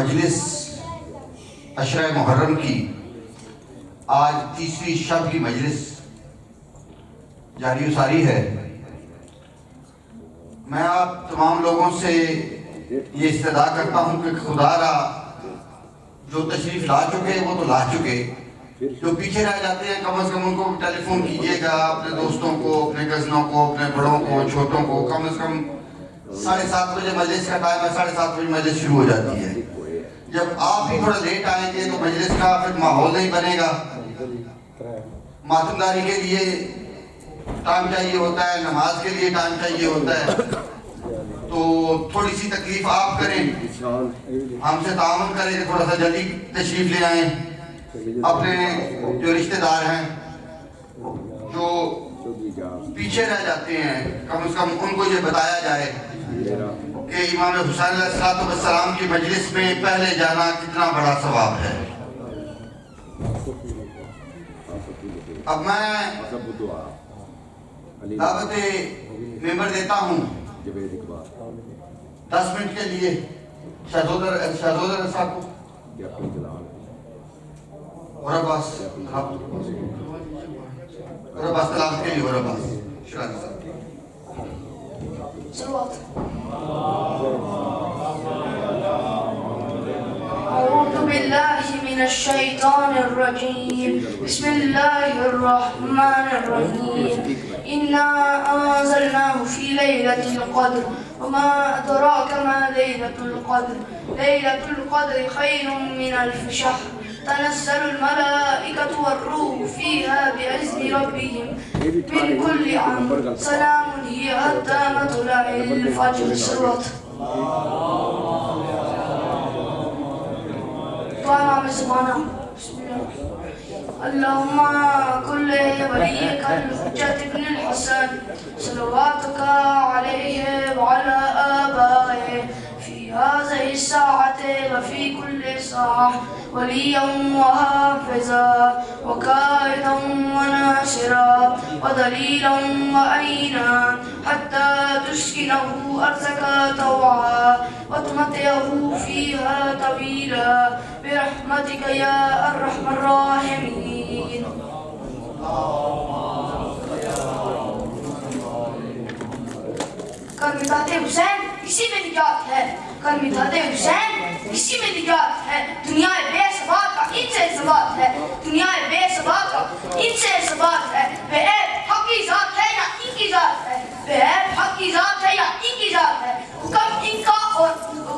مجلس عشرہ محرم کی آج تیسری شب کی مجلس جاری و ساری ہے۔ میں آپ تمام لوگوں سے یہ استدعا کرتا ہوں کہ خدا را جو تشریف لا چکے وہ تو لا چکے، جو پیچھے رہ جاتے ہیں کم از کم ان کو ٹیلی فون کیجیے گا، اپنے دوستوں کو، اپنے کزنوں کو، اپنے بڑوں کو، چھوٹوں کو۔ کم از کم 7:30 بجے مجلس کا ٹائم ہے، 7:30 بجے مجلس شروع ہو جاتی ہے۔ جب آپ بھی تھوڑا لیٹ آئیں گے تو مجلس کا پھر ماحول نہیں بنے گا۔ ماتمداری کے لیے ٹائم چاہیے ہوتا ہے، نماز کے لیے ٹائم چاہیے ہوتا ہے، تو تھوڑی سی تکلیف آپ کریں، ہم سے تعاون کریں کہ تھوڑا سا جلدی تشریف لے آئیں۔ اپنے جو رشتہ دار ہیں جو پیچھے رہ جاتے ہیں، کم از کم ان کو یہ بتایا جائے کہ امام حسین علیہ السلام کی مجلس میں پہلے جانا کتنا بڑا ثواب ہے۔ اب میں دعوت ممبر دیتا ہوں 10 منٹ کے لیے شہزودر صاحب کو۔ اور عباس تلاوت کے لیے اور عباس شرانی صاحب أعوذ بالله من الشيطان الرجيم. بسم الله الرحمن الرحيم. إنا أنزلناه في ليلة القدر وما أدراك ما ليلة القدر. ليلة القدر خير من 1000 شهر. تنزل الملائكة والروح فيها بإذن ربهم من كل أمر. سلام هي حتى مطلع الفجر. سورة دعاء میں زمانہ. اللهم كل وليك الحجة ابن الحسن صلواتك عليه وعلى آبائه في هذه الساعة وفي كل ساعة وليا وحافظا وقائدا وناصرا ودليلا وعينا حتى تسكنه أرضك طوعا وتمتعه فيها طويلا برحمتك يا أرحم الراحمين. کرمداد حسین اسی میں نجات ہے، کرمداد حسین اسی میں نجات ہے. دنیا بے ثبات کا ان سے ثبات ہے، دنیا بے ثبات کا ان سے ثبات ہے. بے عیب حق کی ذات ہے یا ان کی ذات ہے، بے عیب حق کی ذات ہے یا ان کی ذات ہے. حکم ان کا اور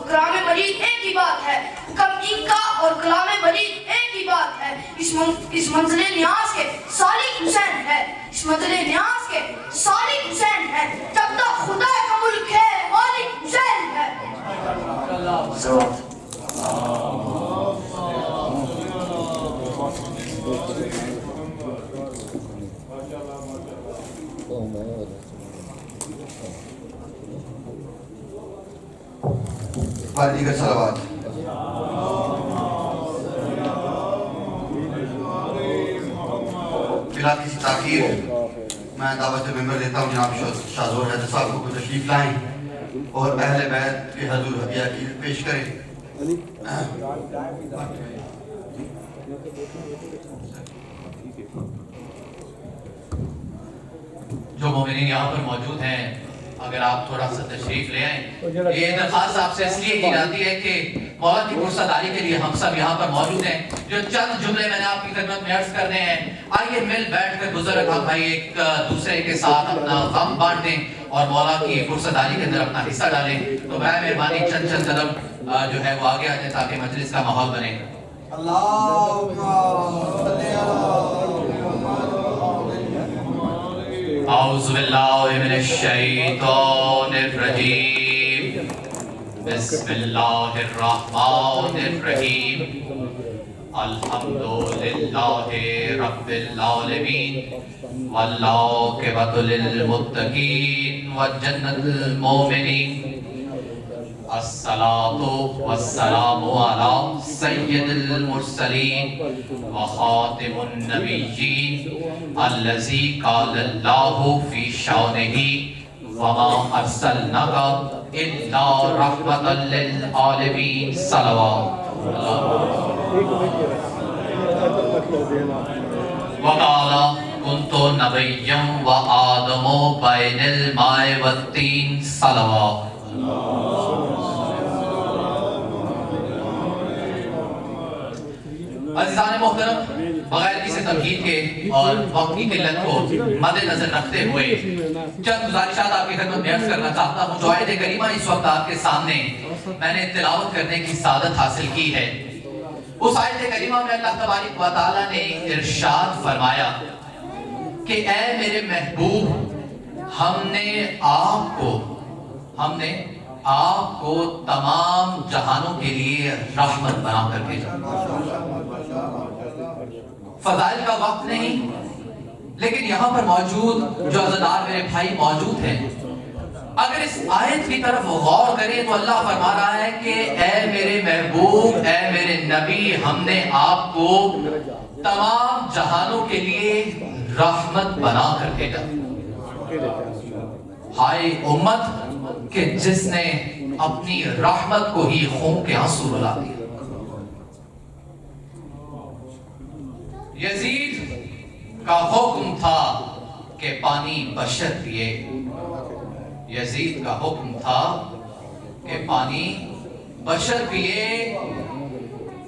کلام مجید ایک ہی بات ہے، حکم ان کا اور کلام مجید ایک ہی بات ہے. اس منزل نیاز کے سالک حسین ہے، اس منزل نیاز کے سالک حسین ہے. جب تک خدا کا ملک ہے مالک حسین ہے. دیگر صلوات. بلا کسی تاخیر میں دعوت ممبر دیتا ہوں جناب شاہزور حیدر صاحب کو تشریف لائیں اور اہل بیت کے حضور ہدیہ کی پیش کریں. جو مومنین یہاں پر موجود ہیں اگر آپ تھوڑا سا تشریف لے آئیں. یہ درخواست آپ سے اس لیے کی جاتی ہے کہ مولا کی فرصتداری کے لیے ہم سب یہاں پر موجود ہیں. جو چند جملے میں نے آپ کی خدمت میں عرض کرنے ہیں، آئیے مل بیٹھ کر بزرگ ہم بھائی ایک دوسرے کے ساتھ اپنا غم بانٹ دیں اور مولا کی فرصتداری کے اندر اپنا حصہ ڈالیں. تو برائے مہربانی چند قدم جو ہے وہ آگے آ جائیں تاکہ مجلس کا ماحول بنے. اعوذ باللہ من الشیطان الرجیم. بسم اللہ الرحمن الرحیم. الحمدللہ رب العالمین والعاقبۃ للمتقین والجنۃ المؤمنین. الصلاة والسلام على سید المرسلین وخاتم النبیین الذی قال اللہ فی شانہ وما ارسلناک إلا رحمة للعالمين صلوات وقال كنت نبيا وآدم بين الماء والطين صلوات عزیزان محترم، بغیر کسی تمہید کے اور وقت کی قلت کو مد نظر رکھتے ہوئے چند گزارشات آپ کی خدمت میں عرض کرنا چاہتا ہوں۔ جو آیت کریمہ اس وقت آپ کے سامنے میں نے تلاوت کرنے کی سعادت حاصل کی ہے، اس آیت کریمہ میں اللہ تبارک و تعالیٰ نے ارشاد فرمایا کہ اے میرے محبوب، ہم نے آپ کو تمام جہانوں کے لیے رحمت بنا کر بھیجا۔ فضائل کا وقت نہیں، لیکن یہاں پر موجود جو عزیزدار میرے بھائی موجود ہیں، اگر اس آیت کی طرف غور کریں تو اللہ فرما رہا ہے کہ اے میرے محبوب، اے میرے نبی، ہم نے آپ کو تمام جہانوں کے لیے رحمت بنا کر بھیجا۔ ہائے امت کہ جس نے اپنی رحمت کو ہی خون کے آنسو رلا دیا۔ یزید کا حکم تھا کہ پانی بشر پیے، یزید کا حکم تھا کہ پانی بشر پیے،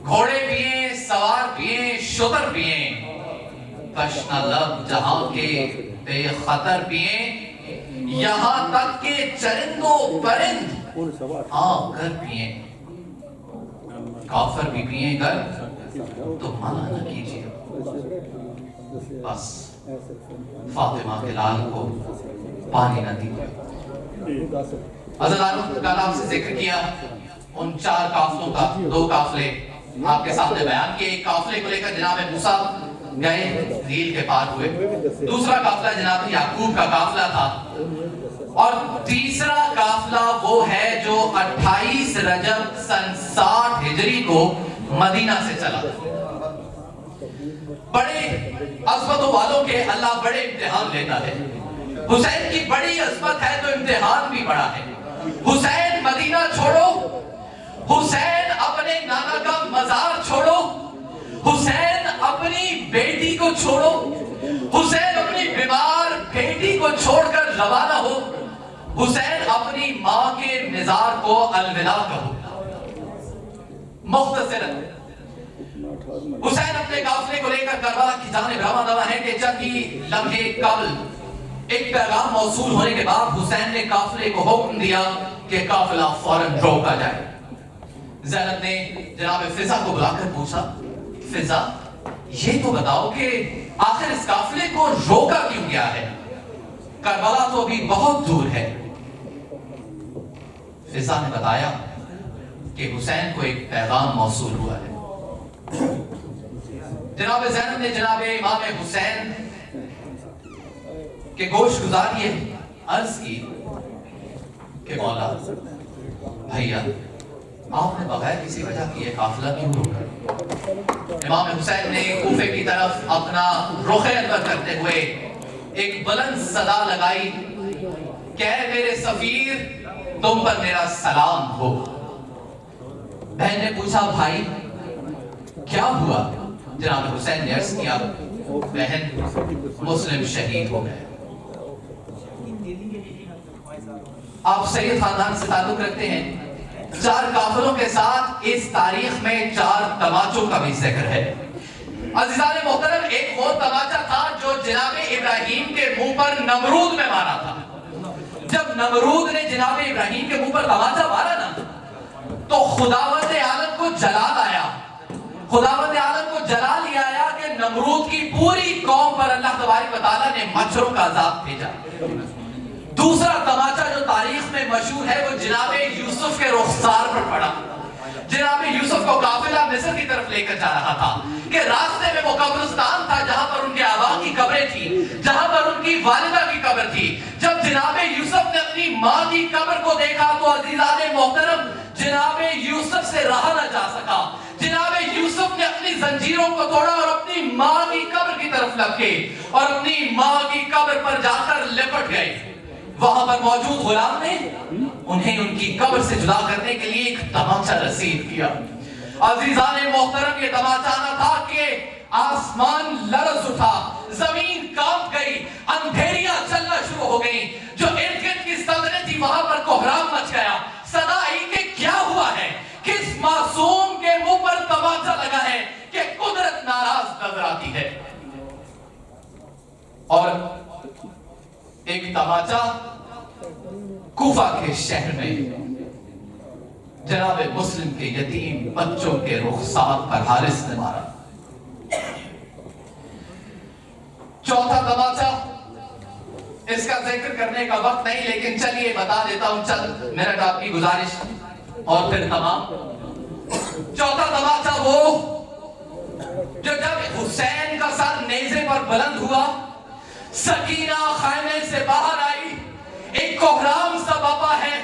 گھوڑے پیے، سوار پیے، شتر پیے، تشنہ لب جہاں کے بے خطر پیے، یہاں تک کہ چرند و پرند آ کر پیے، کافر بھی پیے گر تو منع نہ کیجیے۔ بس فاطمہ کے لال کو پانی نہ دیجیے۔ عزیزانو، کل آپ سے ذکر کیا ان 4 قافلوں کا، 2 قافلے آپ کے سامنے بیان کیے۔ ایک قافلے کو لے کر جناب موسیٰ گئے، نیل کے پار ہوئے۔ دوسرا قافلہ جناب یعقوب کا قافلہ تھا، اور تیسرا قافلہ وہ ہے جو 28 رجب سن 60 ہجری کو مدینہ سے چلا۔ بڑے عظمتوں والوں کے اللہ بڑے امتحان لیتا ہے۔ حسین کی بڑی عظمت ہے تو امتحان بھی بڑا ہے۔ حسین مدینہ چھوڑو، حسین اپنے نانا کا مزار چھوڑو، حسین اپنی بیٹی کو چھوڑو، حسین اپنی بیمار بیٹی کو چھوڑ کر روانہ ہو، حسین اپنی ماں کے مزار کو الوداع کہو۔ مختصراً حسین اپنے قافلے کو لے کر کربلا کی جانب روانہ ہے کہ چند ہی لمحے قبل ایک پیغام موصول ہونے کے بعد حسین نے قافلے کو حکم دیا کہ قافلہ فوراً روکا جائے۔ زینب نے جناب فضا کو بلا کر پوچھا، فضا یہ تو بتاؤ کہ آخر اس قافلے کو روکا کیوں گیا ہے؟ کربلا تو ابھی بہت دور ہے۔ فضا نے بتایا کہ حسین کو ایک پیغام موصول ہوا ہے۔ جناب زینب نے جناب امام حسین کے گوش گزاری عرض کی کہ مولا بھیا، آپ نے بغیر کسی وجہ کی یہ قافلہ کیوں روکا؟ امام حسین نے کوفے کی طرف اپنا رخ انور کرتے ہوئے ایک بلند صدا لگائی کہ اے میرے سفیر، تم پر میرا سلام ہو۔ بہن نے پوچھا، بھائی کیا ہوا؟ جناب حسین نے عرض کیا، بہن مسلم شہید ہو گئے۔ آپ سید خاندان سے تعلق رکھتے ہیں، 4 قافلوں کے ساتھ اس تاریخ میں 4 تماچوں کا بھی ذکر ہے۔ عزیزان محترم، ایک وہ تماچا تھا جو جناب ابراہیم کے منہ پر نمرود میں مارا تھا۔ جب نمرود نے جناب ابراہیم کے منہ پر تماچا مارا نا، تو خداوند عالم کو جلال آیا، خداوند عالم کو جلال یہ آیا کہ نمرود کی پوری قوم پر اللہ تبارک و تعالیٰ نے مچھروں کا عذاب بھیجا۔ دوسرا تماچا جو تاریخ میں مشہور ہے وہ جناب یوسف کے رخسار پر پڑا۔ جناب یوسف کو قافلہ مصر کی طرف لے کر جا رہا تھا کہ راستے میں وہ قبرستان تھا جہاں پر ان کے آبا کی قبریں تھی، جہاں پر ان کی والدہ کی قبر تھی۔ جب جناب یوسف نے اپنی ماں کی قبر کو دیکھا تو عزیزان محترم جناب یوسف سے رہا نہ جا سکا۔ جناب یوسف نے اپنی زنجیروں کو توڑا اور اپنی ماں کی قبر کی طرف لپکے اور اپنی ماں کی قبر پر جا کر لپٹ گئے۔ وہاں پر موجود غلام نے انہیں ان کی قبر سے جدا کرنے کے لیے ایک تماچا رسید کیا. عزیزان محترم، یہ تماچا نہ تھا کہ آسمان لرز اٹھا، زمین کانپ گئی، اندھیریاں چلنا شروع ہو گئی، جو ارد گرد کی سلطنت تھی وہاں پر کوہرام مچ گیا. صدا آئی کہ کیا ہوا ہے، کس معصوم کے منہ پر تماچا لگا ہے کہ قدرت ناراض نظر آتی ہے. اور ایک تماچا کوفہ کے شہر میں جناب مسلم کے یتیم بچوں کے رخسار پر حارث نے مارا. چوتھا تماچا، اس کا ذکر کرنے کا وقت نہیں، لیکن چلیے بتا دیتا ہوں چند منٹ آپ کی گزارش اور پھر تمام. چوتھا تماچا وہ جو جب حسین کا سر نیزے پر بلند ہوا، سکینہ خیمے سے باہر آئی، ایک کوہرام سا بپا ہے،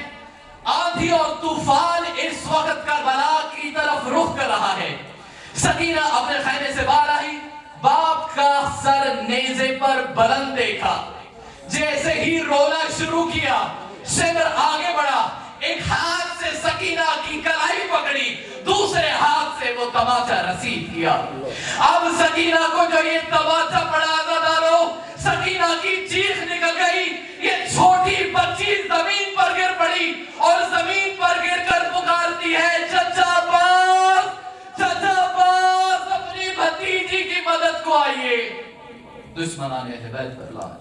آندھی اور طوفان اس وقت کربلا کی طرف رخ کر رہا ہے. سکینہ اپنے خیمے سے باہر آئی، باپ کا سر نیزے پر بلند دیکھا، جیسے ہی رونا شروع کیا، شمر آگے بڑھا، ایک ہاتھ سے سکینہ کی کلائی پکڑی، دوسرے ہاتھ سے وہ تماچا رسید کیا. اب سکینہ کو جو یہ تماچا پڑا ڈالو، سکینہ کی چیخ نکل گئی. یہ چھوٹی بچی زمین پر گر پڑی اور زمین پر گر کر پکارتی ہے، چچا باز، چچا باز، اپنی بھتیجی کی مدد کو آئیے. دشمنان اہل بیت پر لعنت.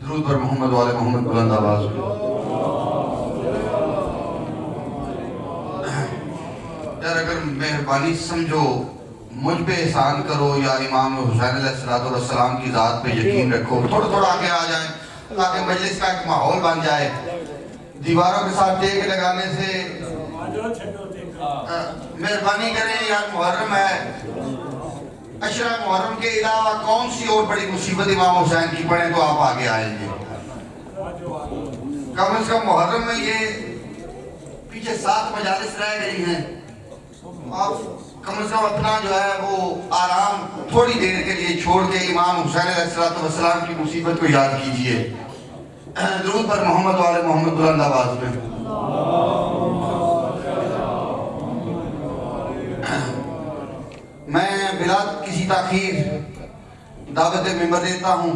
درود پر محمد والے محمد بلند آواز. یار اگر مہربانی سمجھو مجھ پہ احسان کرو یا امام حسین علیہ السلام کی ذات پہ یقین رکھو، تھوڑا تھوڑا آگے آ جائیں تاکہ مجلس کا ایک ماحول بن جائے. دیواروں کے ساتھ ٹیک لگانے سے مہربانی کریں. یار محرم ہے، عشرہ محرم کے علاوہ کون سی اور بڑی مصیبت امام حسین کی پڑھیں تو آپ آگے آئیں گے. کم از کم محرم میں یہ پیچھے 7 مجالس رہ گئی ہیں، آپ کم از کم اپنا جو ہے وہ آرام تھوڑی دیر کے لیے چھوڑ کے امام حسین علیہ السلام کی مصیبت کو یاد کیجئے. درود پر محمد والے محمد بلند آواز میں. میں بلا کسی تاخیر دعوت ممبر دیتا ہوں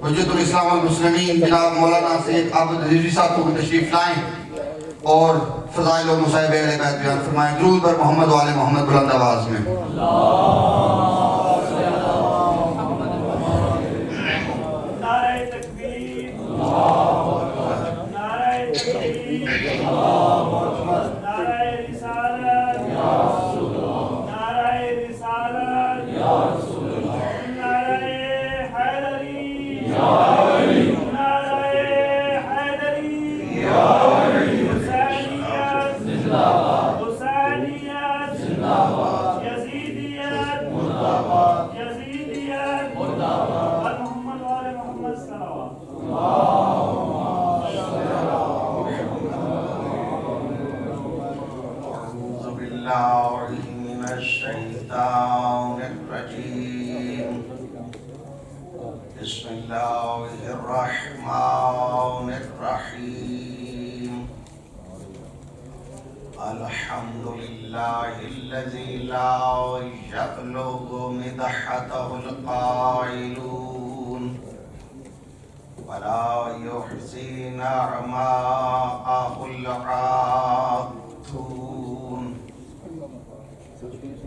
حجت الاسلام والمسلمین جناب مولانا سید عابد رضوی صاحب کو تشریف لائیں اور فضائل و مصائب اہل بیت بیان فرمائیں. درود پر محمد والے محمد بلند آواز میں. نعرہ تکبیر، نعرہ تکبیر، نعرہ رسالت، نعرہ رسالت، نعرہ حیدری، نعرہ حیدری، حسینیت، حسینیت، یزیدیت، یزیدیت، اور محمد والے محمد صلوات. اعوذ باللہ من الشیطان الرجیم. بسم اللہ الرحمن الرحیم. الحمد للہ الذی لا یبلغ مدحتہ القائلون ولا يحصي نعماءه العاطون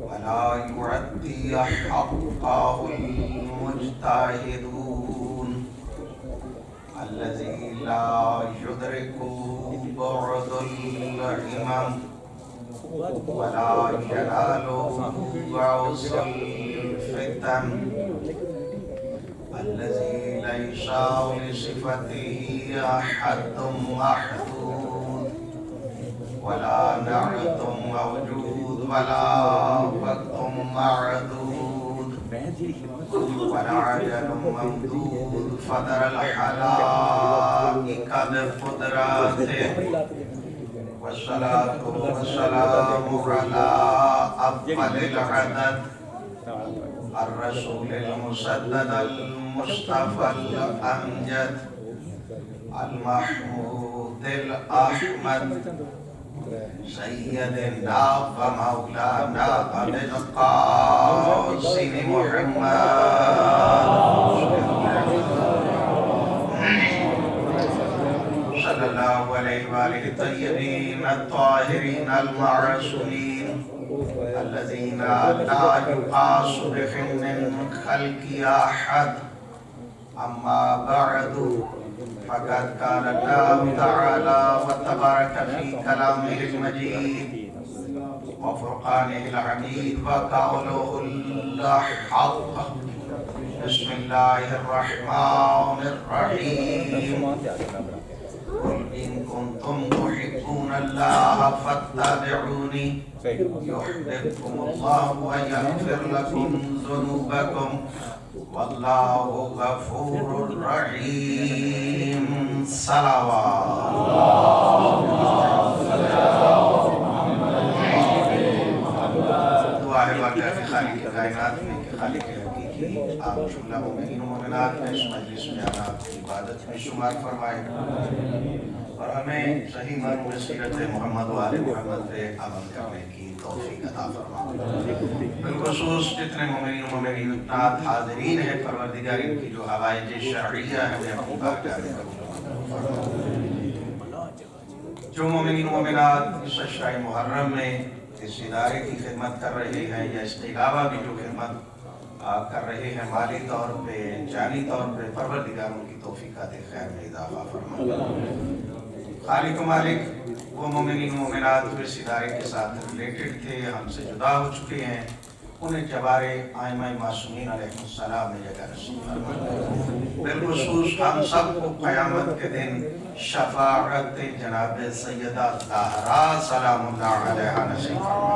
ولا يعطي حقه المجتهدون الذي لا يدركه بعد الهمم ولا يناله عسر الفتن الذي ليس لصفته أحد محدود ولا نعت موجود ولا وقت معدود ولا عجل ممدود فدر الحلائق بقدراته والصلاة والسلام على أفضل العدد الرسول المسدد المصطفى الأمجد المحمود الأحمد سيدنا ومولانا أبي القاسم محمد صلى الله عليه وآله الطيبين الطاهرين المعصومين الذين لا يقاس بهم من خلق أحد. أما بعد فقد قال الله تعالى وتبارك في كلامه المجيد وفرقانه الحميد وقوله الحق. بسم الله الرحمن الرحيم. قل إن كنتم تحبون الله فاتبعوني يحببكم الله ويغفر لكم ذنوبكم والله غفور رحيم. صلوات. دعا ہے واقعہ کہ خالق کائنات میں کہ خالق حقیقی آپ جملہ مومنین و مومنات میں اس مجلس میں آپ کی عبادت میں شمار فرمائے اور ہمیں صحیح معنوں سیرت محمد و آل محمد پہ عمل کرنے کی توفیق عطا فرمائے. بالخصوص جتنے مومنین و مومنات حاضرین ہیں پروردگار ان کی جو حوائج شرعیہ ہیں انہیں اپنی بارگاہ میں قبول فرمائے. جو مومنین و مومنات اس اشرۂ محرم میں اس ادارے کی خدمت کر رہے ہیں یا اس کے علاوہ بھی جو خدمت کر رہے ہیں مالی طور پہ جانی طور پہ پروردگار ان کی توفیقات خیر میں اضافہ فرمائے. خالق و مالک وہ مومنین و مومنات جو اس ادارے کے ساتھ ریلیٹڈ تھے ہم سے جدا ہو چکے ہیں انہیں جبار آئمہ معصومین علیہ السلام نے جگہ نصیب فرمائے. بالخصوص ہم سب کو قیامت کے دن شفاعت جناب سیدہ طاہرہ سلام اللہ علیہا نصیب فرمائے.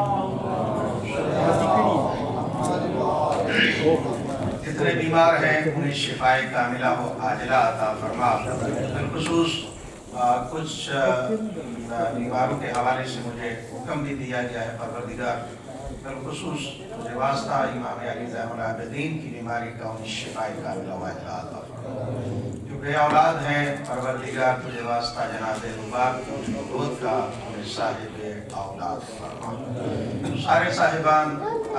جتنے بیمار ہیں انہیں شفائے کاملہ و عاجلہ عطا فرما. بالخصوص کچھ بیماروں کے حوالے سے مجھے حکم بھی دیا گیا ہے پروردگار بالخصوص مجھے واسطہ امام علی زین العابدین کی بیماری کا انہیں شفائے کاملہ و عاجلہ عطا فرما. جو بے اولاد ہیں پروردگار تجھے واسطہ جناب رباب کی دودھ کا انہیں صاحب اولاد فرما. سارے صاحبان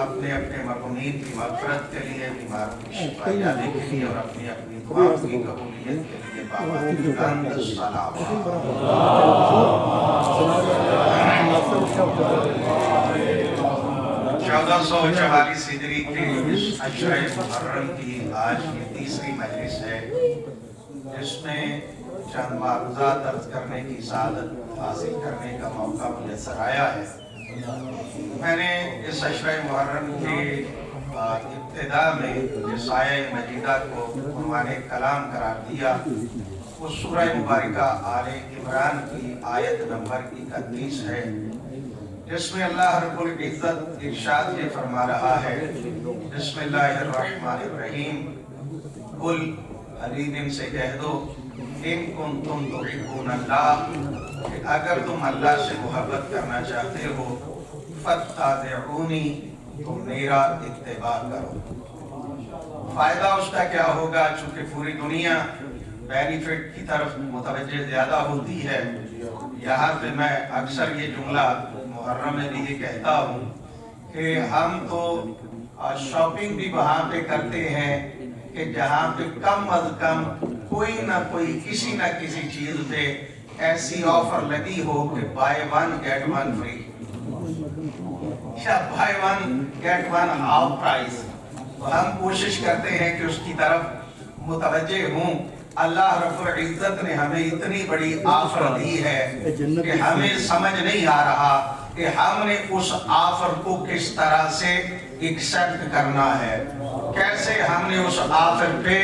اپنے اپنے مرحومین کی مغفرت کے لیے بیماروں کی شفا یابی کے لیے اور اپنی اپنی دعاؤں کی قبولیت کے لیے بابا بلند الصلاۃ. 1444 ہجری کے اس اشرۂ محرم کی آج کی تیسری مجلس ہے جس میں چند معروضات عرض کرنے کی سعادت حاصل کرنے کا موقع میسر آیا ہے. میں نے اس اشرۂ محرم کی ابتدا میں جس آیہ مجیدہ کو عنوان کلام قرار دیا وہ سورہ مبارکہ آل عمران کی آیت نمبر 31 ہے جس میں اللہ رب العزت ارشاد یہ فرما رہا ہے بسم اللہ الرحمن الرحیم. قل حبیب ان سے کہہ دو ان کنتم تحبون اللہ کہ اگر تم اللہ سے محبت کرنا چاہتے ہو فاتبعونی تو میرا اتباع کرو. فائدہ اس کا کیا ہوگا چونکہ پوری دنیا بینیفٹ کی طرف متوجہ زیادہ ہوتی ہے. یہاں پہ میں اکثر یہ جملہ محرم میں بھی یہ کہتا ہوں کہ ہم تو شاپنگ بھی وہاں پہ کرتے ہیں کہ جہاں پہ کم از کم کوئی نہ کوئی کسی نہ کسی چیز پہ ایسی آفر لگی ہو کہ buy one get one free یا buy one get one half price. ہم کوشش کرتے ہیں کہ اس کی طرف متوجہ ہوں. اللہ رب العزت نے ہمیں اتنی بڑی آفر دی ہے کہ ہمیں سمجھ نہیں آ رہا کہ ہم نے اس آفر کو کس طرح سے ایکسپٹ کرنا ہے, کیسے ہم نے اس آفر پہ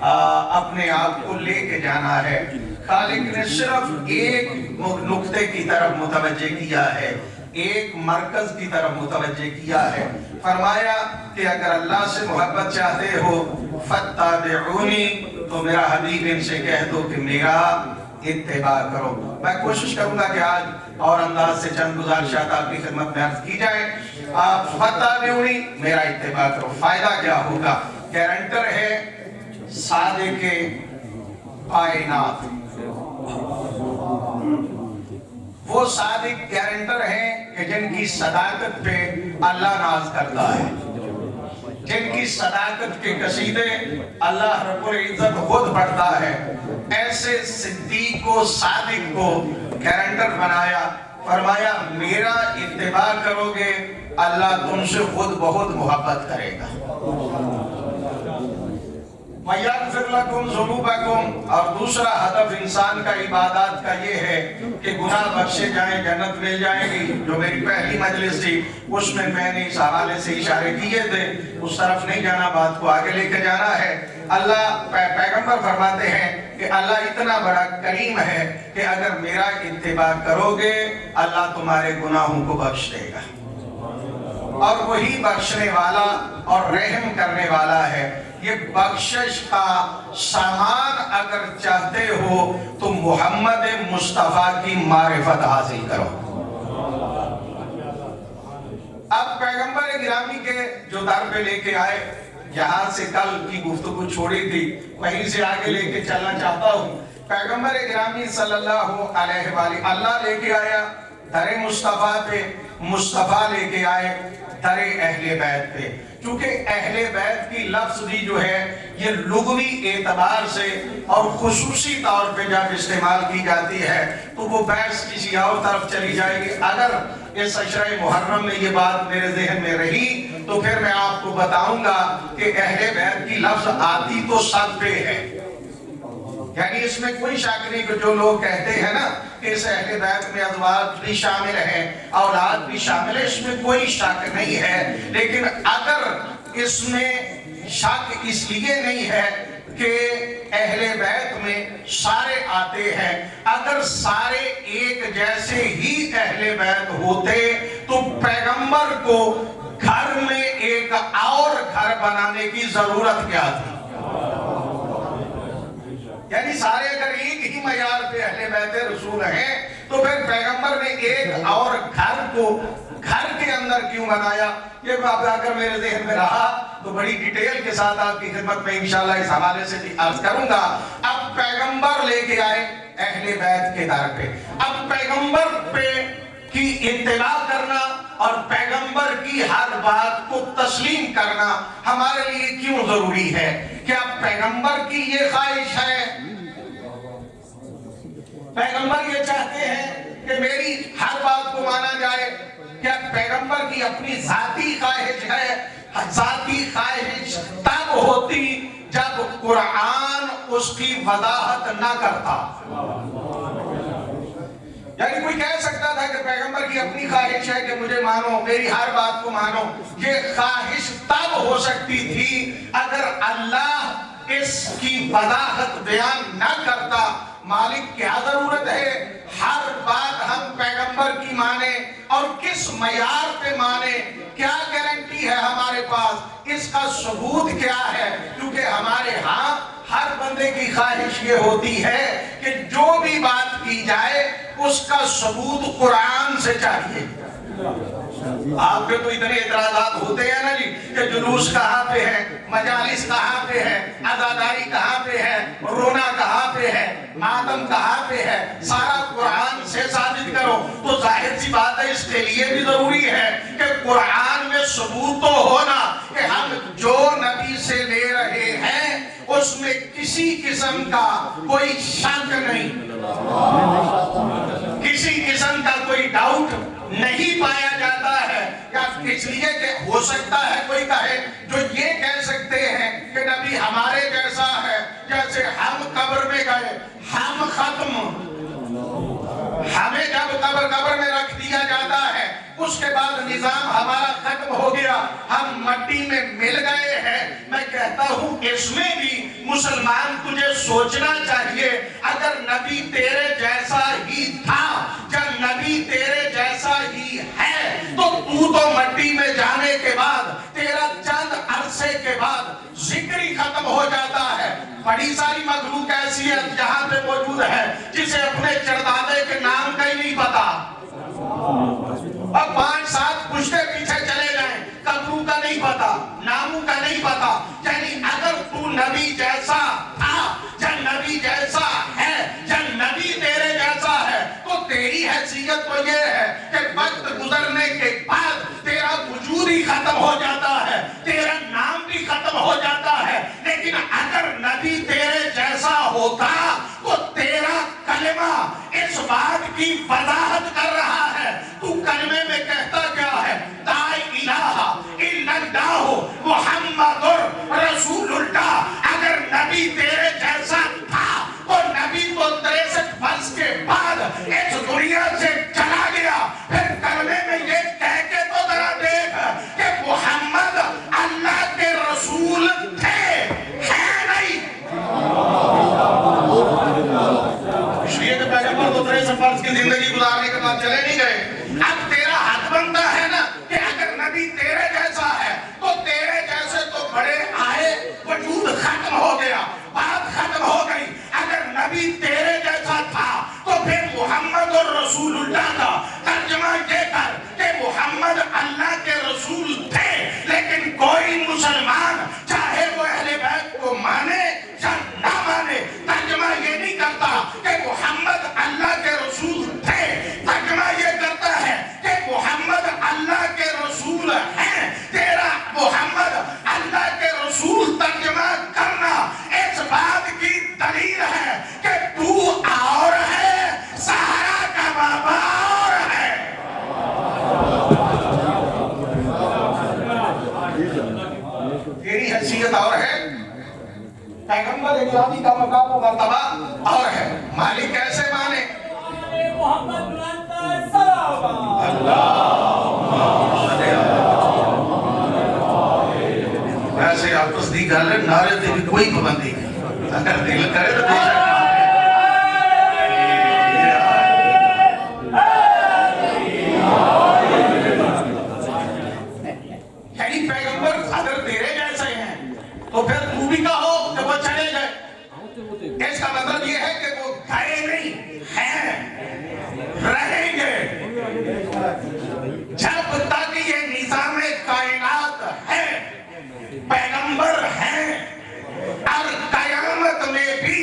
اپنے آپ کو لے کے جانا ہے. خالق نے صرف ایک نقطے کی طرف متوجہ کیا ہے, ایک مرکز کی طرف متوجہ کیا ہے. فرمایا کہ اگر اللہ سے محبت چاہتے ہو فاتبعونی تو میرا حبیب ان سے کہہ دو کہ میرا اتباع کرو. میں کوشش کروں گا کہ آج اور انداز سے چند گزارشات آپ کی خدمت میں عرض کی جائے. آپ فتابعونی میرا اتباع کرو. فائدہ کیا ہوگا؟ گارنٹر ہے صادق کائنات. وہ صادق گارنٹر ہیں کہ جن کی صداقت پہ اللہ ناز کرتا ہے، جن کی صداقت کے قصیدے اللہ رب العزت خود پڑھتا ہے. ایسے صدیق و صادق کو گارنٹر بنایا. فرمایا میرا اتباع کرو گے اللہ تم سے خود بہت محبت کرے گا. وَيَغْفِرْ لَكُمْ ذُنُوبَكُمْ. اور دوسرا ہدف انسان کا عبادات کا یہ ہے کہ گناہ بخشے جائیں، جنت مل جائے گی. جو میری پہلی مجلس تھی اس میں نے اس حوالے سے اشارے کیے تھے. اس طرف نہیں جانا، بات کو آگے لے کے جانا ہے. اللہ پیغمبر فرماتے ہیں کہ اللہ اتنا بڑا کریم ہے کہ اگر میرا اتباع کرو گے اللہ تمہارے گناہوں کو بخش دے گا. اور وہی بخشنے والا اور رحم کرنے والا ہے. یہ بخشش کا سامان اگر چاہتے ہو تو محمد مصطفیٰ کی معرفت حاصل کرو. اب پیغمبر گرامی کے جو در پہ لے کے آئے، یہاں سے کل کی گفتگو چھوڑی تھی، وہیں سے آگے لے کے چلنا چاہتا ہوں. پیغمبر گرامی صلی اللہ علیہ وآلہ اللہ لے کے آیا در مصطفیٰ پہ، مصطفیٰ لے کے آئے در اہل بیت پہ. چونکہ اہل بیت کی لفظ بھی جو ہے یہ لغوی اعتبار سے اور خصوصی طور پہ جب استعمال کی جاتی ہے تو وہ بحث کسی اور طرف چلی جائے گی. اگر اس عشرہ محرم میں یہ بات میرے ذہن میں رہی تو پھر میں آپ کو بتاؤں گا کہ اہل بیت کی لفظ آتی تو سب پہ ہے. یعنی اس میں کوئی شک نہیں کہ جو لوگ کہتے ہیں نا کہ اس اہل بیت میں ازواج بھی شامل ہیں، اولاد بھی شامل ہے، اس میں کوئی شک نہیں ہے. لیکن اگر اس میں شک اس لیے نہیں ہے کہ اہل بیت میں سارے آتے ہیں. اگر سارے ایک جیسے ہی اہل بیت ہوتے تو پیغمبر کو گھر میں ایک اور گھر بنانے کی ضرورت کیا تھی؟ یعنی سارے اگر ایک ہی معیار پہ اہل بیت رسول ہیں تو پھر پیغمبر نے ایک اور گھر کو گھر کے اندر کیوں بنایا؟ یہ بات اگر میرے ذہن میں رہا تو بڑی ڈیٹیل کے ساتھ آپ کی خدمت میں انشاءاللہ اس حوالے سے بھی عرض کروں گا. اب پیغمبر لے کے آئے اہل بیت کے در پہ. اب پیغمبر پہ کی اتباع کرنا اور پیغمبر کی ہر بات کو تسلیم کرنا ہمارے لیے کیوں ضروری ہے؟ کیا پیغمبر کی یہ خواہش ہے؟ پیغمبر یہ چاہتے ہیں کہ میری ہر بات کو مانا جائے؟ کیا پیغمبر کی اپنی ذاتی خواہش ہے؟ ذاتی خواہش تب ہوتی جب قرآن اس کی وضاحت نہ کرتا. یعنی کوئی کہہ سکتا تھا کہ پیغمبر کی اپنی خواہش ہے کہ مجھے مانو، میری ہر بات کو مانو. یہ خواہش تب ہو سکتی تھی اگر اللہ اس کی وضاحت بیان نہ کرتا. مالک کیا ضرورت ہے ہر بات ہم پیغمبر کی مانے اور کس معیار پہ مانے؟ کیا گارنٹی ہے ہمارے پاس؟ اس کا ثبوت کیا ہے؟ کیونکہ ہمارے ہاں ہر بندے کی خواہش یہ ہوتی ہے کہ جو بھی بات کی جائے اس کا ثبوت قرآن سے چاہیے. آپ کے تو اتنے اعتراضات ہوتے ہیں نا جی کہ جلوس کہاں پہ ہے، مجالس کہاں پہ ہے، عزاداری کہاں پہ ہے، رونا کہاں پہ ہے، ماتم کہاں پہ ہے، سارا قرآن سے ثابت کرو. تو ظاہر سی بات ہے اس کے لیے بھی ضروری ہے کہ قرآن میں ثبوت تو ہونا کہ ہم جو نبی سے لے رہے ہیں اس میں کسی قسم کا کوئی شک نہیں، کسی قسم کا کوئی ڈاؤٹ نہیں پایا جاتا ہے. یا اس لیے کہ ہو سکتا ہے کوئی کہے جو یہ کہہ سکتے ہیں کہ نبی ہمارے جیسا ہے، جیسے ہم قبر میں گئے ہم ختم، ہمیں جب قبر میں رکھ دیا جاتا ہے اس کے بعد نظام ہمارا ختم ہو گیا، ہم مٹی میں مل گئے ہیں. میں کہتا ہوں اس میں بھی مسلمان تجھے سوچنا چاہیے اگر نبی تیرے جیسا ہی تھا، جب نبی تیرے جیسا ہی ہے تو مٹی میں جانے کے بعد تیرا چند عرصے کے بعد ذکر ہی ختم ہو جاتا ہے. بڑی ساری مخلوق ایسی ہے جہاں پہ موجود ہے جسے اپنے چردادے کے نام کا ہی نہیں پتا. اب 5-7 پشتے پیچھے چلے جائیں، قبروں کا نہیں پتا، ناموں کا نہیں پتا، یعنی اگر تو نبی جیسا تھا یا نبی جیسا ہے یا نبی تیرے جیسا ہے تو تیری حیثیت تو یہ ہے کہ وقت گزرنے کے بعد تیرا وجود ہی ختم ہو جاتا ہے، تیرا نام بھی ختم ہو جاتا ہے. لیکن اگر نبی تیرے جیسا ہوتا تو تیرا کلمہ اس بات کی وضاحت کر رہا ہے. تو کلمے میں کہتا کیا ہے؟ لا الہ الا اللہ محمد رسول اللہ. اگر نبی تیرے جیسا تھا تو نبی تو 63 برس کے بعد اس دنیا سے چلا گیا. پھر کلمے میں یہ کہہ کے تو ذرا دیکھ کہ محمد اللہ کے رسول تھے، ہے نہیں. اس لیے کہ پیغمبر تو 63 برس کی زندگی گزارنے کے بعد چلے نہیں گئے. اب تیرا حق بنتا ہے نا کہ اگر نبی تیرے جیسا ہے تو تیرے جیسے تو بڑے آئے، وجود ختم ہو گیا، بات ختم ہو گئی. اگر نبی تیرے جیسا تھا تو پھر محمد اور رسول اللہ کا ترجمہ یہ کر کہ محمد اللہ کے رسول تھے. لیکن کوئی مسلمان چاہے وہ اہل بیت کو مانے یا نہ مانے، ترجمہ یہ نہیں کرتا کہ محمد اللہ کے رسول تھے. ترجمہ یہ کرتا ہے کہ محمد اللہ کے رسول ہیں. تیرا محمد اللہ کے رسول ترجمہ کرنا اس بات کی دلیل ہے کہ تو اور ہے، سہارا کا بابا اور ہے. تیری حیثیت اور ہے، پیغمبر اکرامی کا مقام و مرتبہ اور ہے. مالک کیسے مانے؟ محمد بلند صلوات ویسے آپ تصدیق کر لیں، نعرے سے بھی کوئی پابندی نہیں. اگر دل کرے تو بے شک یعنی پیغمبر اگر تیرے جیسے ہیں تو پھر تو بھی کہو کہ وہ چلے گئے. اس کا مطلب یہ ہے کہ وہ گئے نہیں ہیں، رہیں گے جب تک یہ نظام کائنات ہے. پیغمبر ہیں اور قیامت میں بھی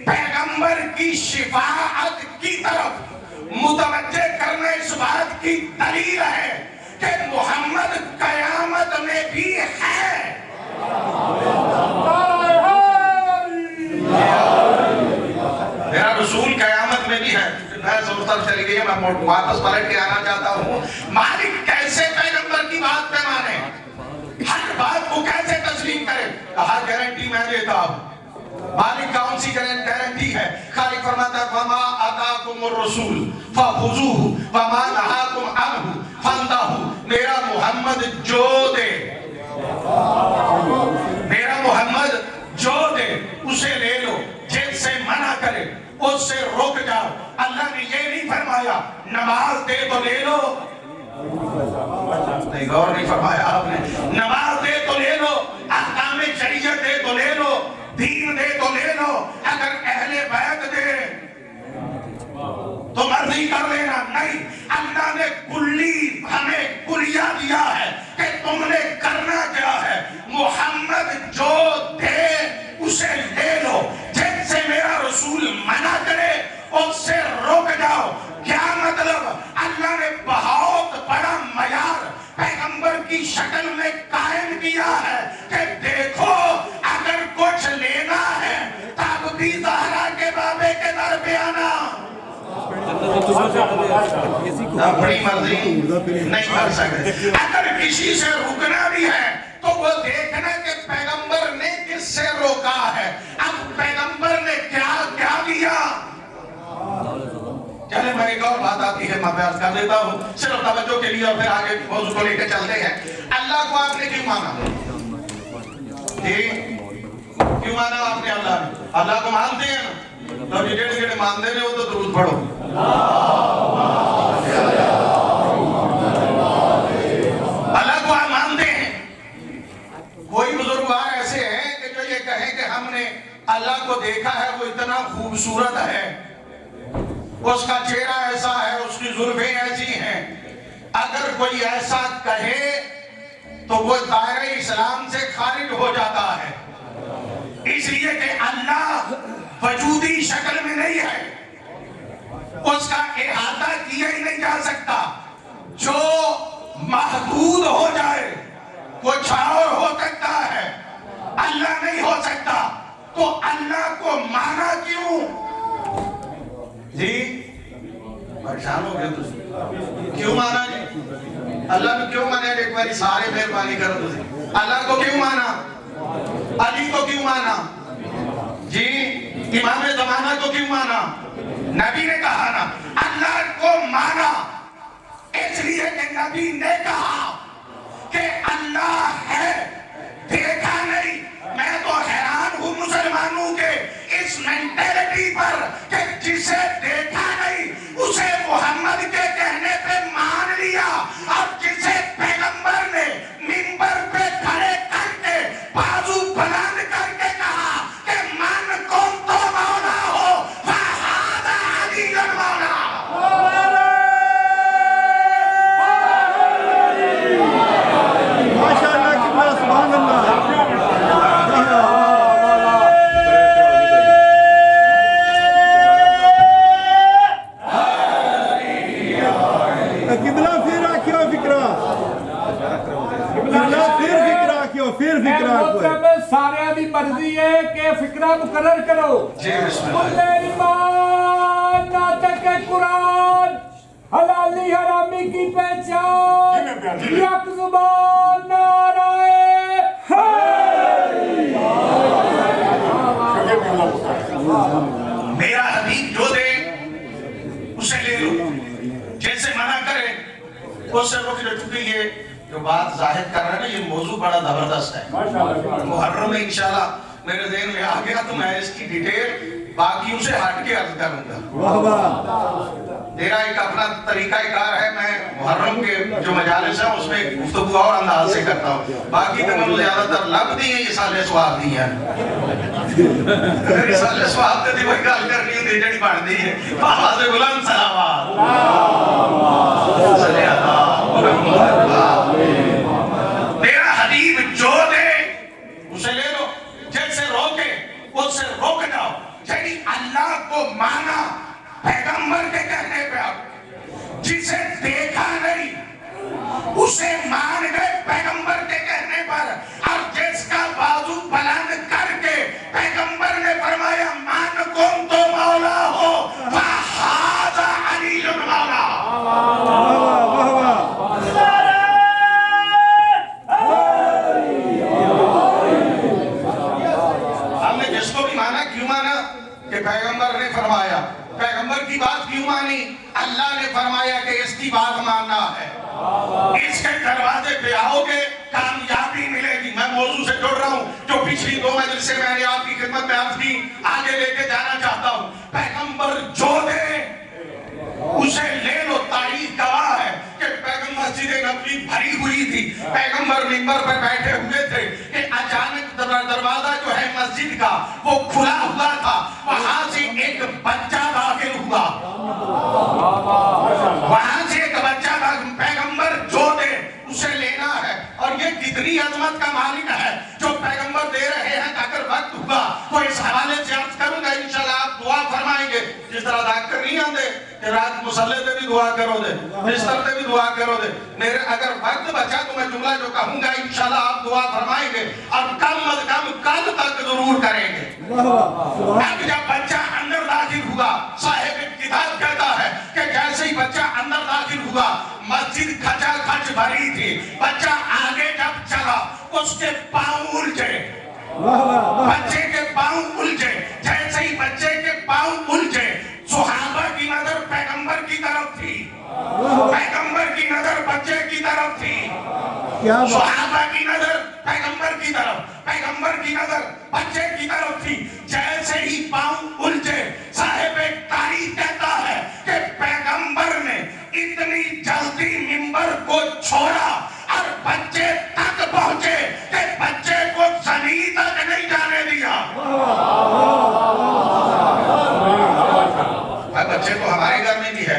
پیغمبر کی شفاعت کی طرف متوجہ کرنا اس بات کی دلیل ہے کہ محمد قیامت میں بھی ہے. میرا رسول قیامت میں بھی ہے. میں سمجھتا چلی گئی، میں واپس پلٹ کے آنا چاہتا ہوں. مالک کیسے پیغمبر کی بات پہ مانے، ہر بات کو کیسے تسلیم کرے؟ ہر گارنٹی میں دیتا ہوں. مالک کون سی گارنٹی ہے؟ خالق فرماتا ہے وما آتاکم الرسول فخذوہ وما نہاکم عنہ فانتہوا. میرا محمد جو دے، میرا محمد جو دے اسے لے لو، جس سے منع کرے اس سے روک جاؤ. اللہ نے یہ نہیں فرمایا نماز دے تو لے لو، نہیں غور نہیں فرمایا آپ نے. نماز دے تو لے لو، احکام شریعت دے تو لے لو، دین دے تو لے لو. اگر اہل بیت دے تو مرضی کر لینا. نہیں، اللہ نے کلی ہمیں کلیہ دیا ہے کہ تم نے کرنا کیا ہے. محمد جو دے اسے لے لو، جن سے میرا رسول منع کرے اس سے روک جاؤ. کیا مطلب؟ اللہ نے بہت بڑا معیار پیغمبر کی شکل میں قائم کیا ہے کہ دیکھو اگر کچھ لینا ہے تب بھی زہرا کے بابے کے در پہ آنا. اپنی مرضی نہیں کر سکتے. اگر کسی سے رکنا بھی ہے تو وہ دیکھنا کہ پیغمبر نے کس سے روکا ہے. اب پیغمبر نے کیا کیا دیا. چلے میں ایک اور بات آتی ہے، میں بیان کر دیتا ہوں صرف توجہ کے لیے اور پھر آگے موضوع کو لے کے چلتے ہیں. اللہ کو آپ نے کیوں مانا؟ کیوں مانا آپ نے اللہ نے؟ اللہ کو مانتے ہیں نا، تو جڑے جڑے مانتے ہیں وہ تو درود پڑھو. اللہ کو آپ مانتے ہیں. کوئی بزرگوار ایسے ہیں کہ جو یہ کہیں کہ ہم نے اللہ کو دیکھا ہے، وہ اتنا خوبصورت ہے، اس کا چہرہ ایسا ہے، اس کی زلفیں ایسی کوئی ایسا کہے تو وہ دائرہ اسلام سے خارج ہو جاتا ہے، اس لیے کہ اللہ وجودی شکل میں نہیں ہے، اس کا احاطہ کیا ہی نہیں جا سکتا۔ جو محدود ہو جائے کچھ اور ہو سکتا ہے، اللہ نہیں ہو سکتا، تو اللہ کو مانا کیوں؟ جی پریشان ہو گئے تجھے کیوں مانا جی؟ اللہ کو کیوں مانا؟ ایک باری سارے مہربانی کرو تجھے، اللہ کو کیوں مانا؟ علی کو کیوں مانا؟ جی امام زمانہ کو کیوں مانا؟ نبی نے کہا نا اللہ کو مانا، اس لیے کہ نبی نے کہا کہ اللہ ہے، دیکھا نہیں۔ میں تو حیران ہوں مسلمانوں کے اس مینٹیلٹی پر کہ جسے دیکھا نہیں اسے محمد کے کہنے پہ مان لیا، اور جسے پیغمبر نے منبر پہ کھڑے کر کے بازو بلند کر کے کہا کہ من کون تو مولا ہو فہذا علی مولا۔ سارے دی مرضی ہے کہ فکرہ مقرر کرو۔ کل ایمان ناطق قرآن، حلالی حرامی کی پہچان، یک زبان نعرہ میرا حبیب جو دے اسے لے لو، جیسے منع کرے اس سے رک جو۔ چونکہ یہ جو بات ظاہر کر رہا ہے نا یہ موضوع بڑا زبردست ہے، محرم میں انشاءاللہ میرے ذہن میں آ گیا تو میں اس کی ڈیٹیل باقیوں سے ہٹ کے عرض کروں گا۔ میرا ایک اپنا طریقہ کار ہے، میں محرم کے جو مجالس ہیں اس میں گفتگو اور انداز سے کرتا ہوں، باقی تو میں زیادہ تر لب دی ہیں، یہ سالے سواب دی ہیں، اگر یہ سالے سواب دے دی وہی گال کرنی ہوں دیجڑی بڑھ دی ہے۔ آواز بلند سلامات صلی اللہ میرا حبیب جو دے اسے لے لو، جیسے روکے اس سے روک جاؤ۔ یعنی اللہ کو مانا پیغمبر کے کہنے پہ، آپ جسے دیکھا نہیں اسے مان گئے پیغمبر کے کہنے پر، اور جس کا بازو بلند کر کے پیغمبر نے فرمایا مان کون تو مولا ہو فہذا علی مولا۔ ہم نے جس کو بھی مانا کیوں مانا؟ کہ پیغمبر نے فرمایا۔ پیغمبر کی بات کیوں مانی؟ اللہ نے فرمایا کہ اس کی بات ماننا ہے، اس کے دروازے پہ آؤ گے کامیابی ملے گی۔ میں موضوع سے جڑ رہا ہوں جو پچھلی 2 مجلسیں میں نے آپ کی خدمت میں عرض کی، آگے لے کے جانا چاہتا ہوں۔ پیغمبر جو دے اسے لے لو، تاریخ گواہ ہے کہ پیغمبر مسجد نبوی بھری ہوئی تھی، پیغمبر منبر پر بیٹھے ہوئے تھے کہ اچانک دروازہ جو ہے مسجد کا وہ کھلا ہوا تھا، وہاں سے ایک بچہ داخل ہوا، وہاں سے ایک بچہ پیغمبر جو دے اسے لینا ہے۔ اور یہ کتنی عظمت کا مالک ہے جو پیغمبر دے رہے ہیں۔ اگر وقت ہوا تو اس حوالے سے عرض کروں گا، انشاءاللہ آپ دعا فرمائیں گے، جس طرح ڈاکٹر نہیں آتے کہ رات مصلے پہ بھی دعا کرو دے، بستر پہ بھی دعا کرو دے، میرے اگر وقت بچا تو میں جملہ جو کہوں گا انشاءاللہ آپ دعا فرمائیں گے، اور کم از کم کل تک ضرور کریں گے۔ اب جب بچہ اندر داخل ہوا، صاحب کتاب کہتا ہے کہ جیسے ہی بچہ اندر داخل ہوا مسجد کھچا کھچ بھری تھی، بچہ آگے جب چلا اس کے پاؤں الجھے، بچے کے پاؤں الجھے، جیسے ہی بچے کے پاؤں الجھے صحابہ کی نظر پیغمبر کی طرف تھی، پیغمبر کی نظر بچے کی طرف تھی، صحابہ کی نظر پیغمبر کی طرف، پیغمبر کی نظر بچے کی طرف تھی۔ جیسے ہی پاؤں الجھے صاحب تاریخ کہتا ہے کہ پیغمبر نے اتنی جلدی منبر کو چھوڑا اور بچے تک پہنچے کہ بچے کو زمین تک نہیں جانے دیا۔ بچے تو ہمارے گھر میں بھی ہے،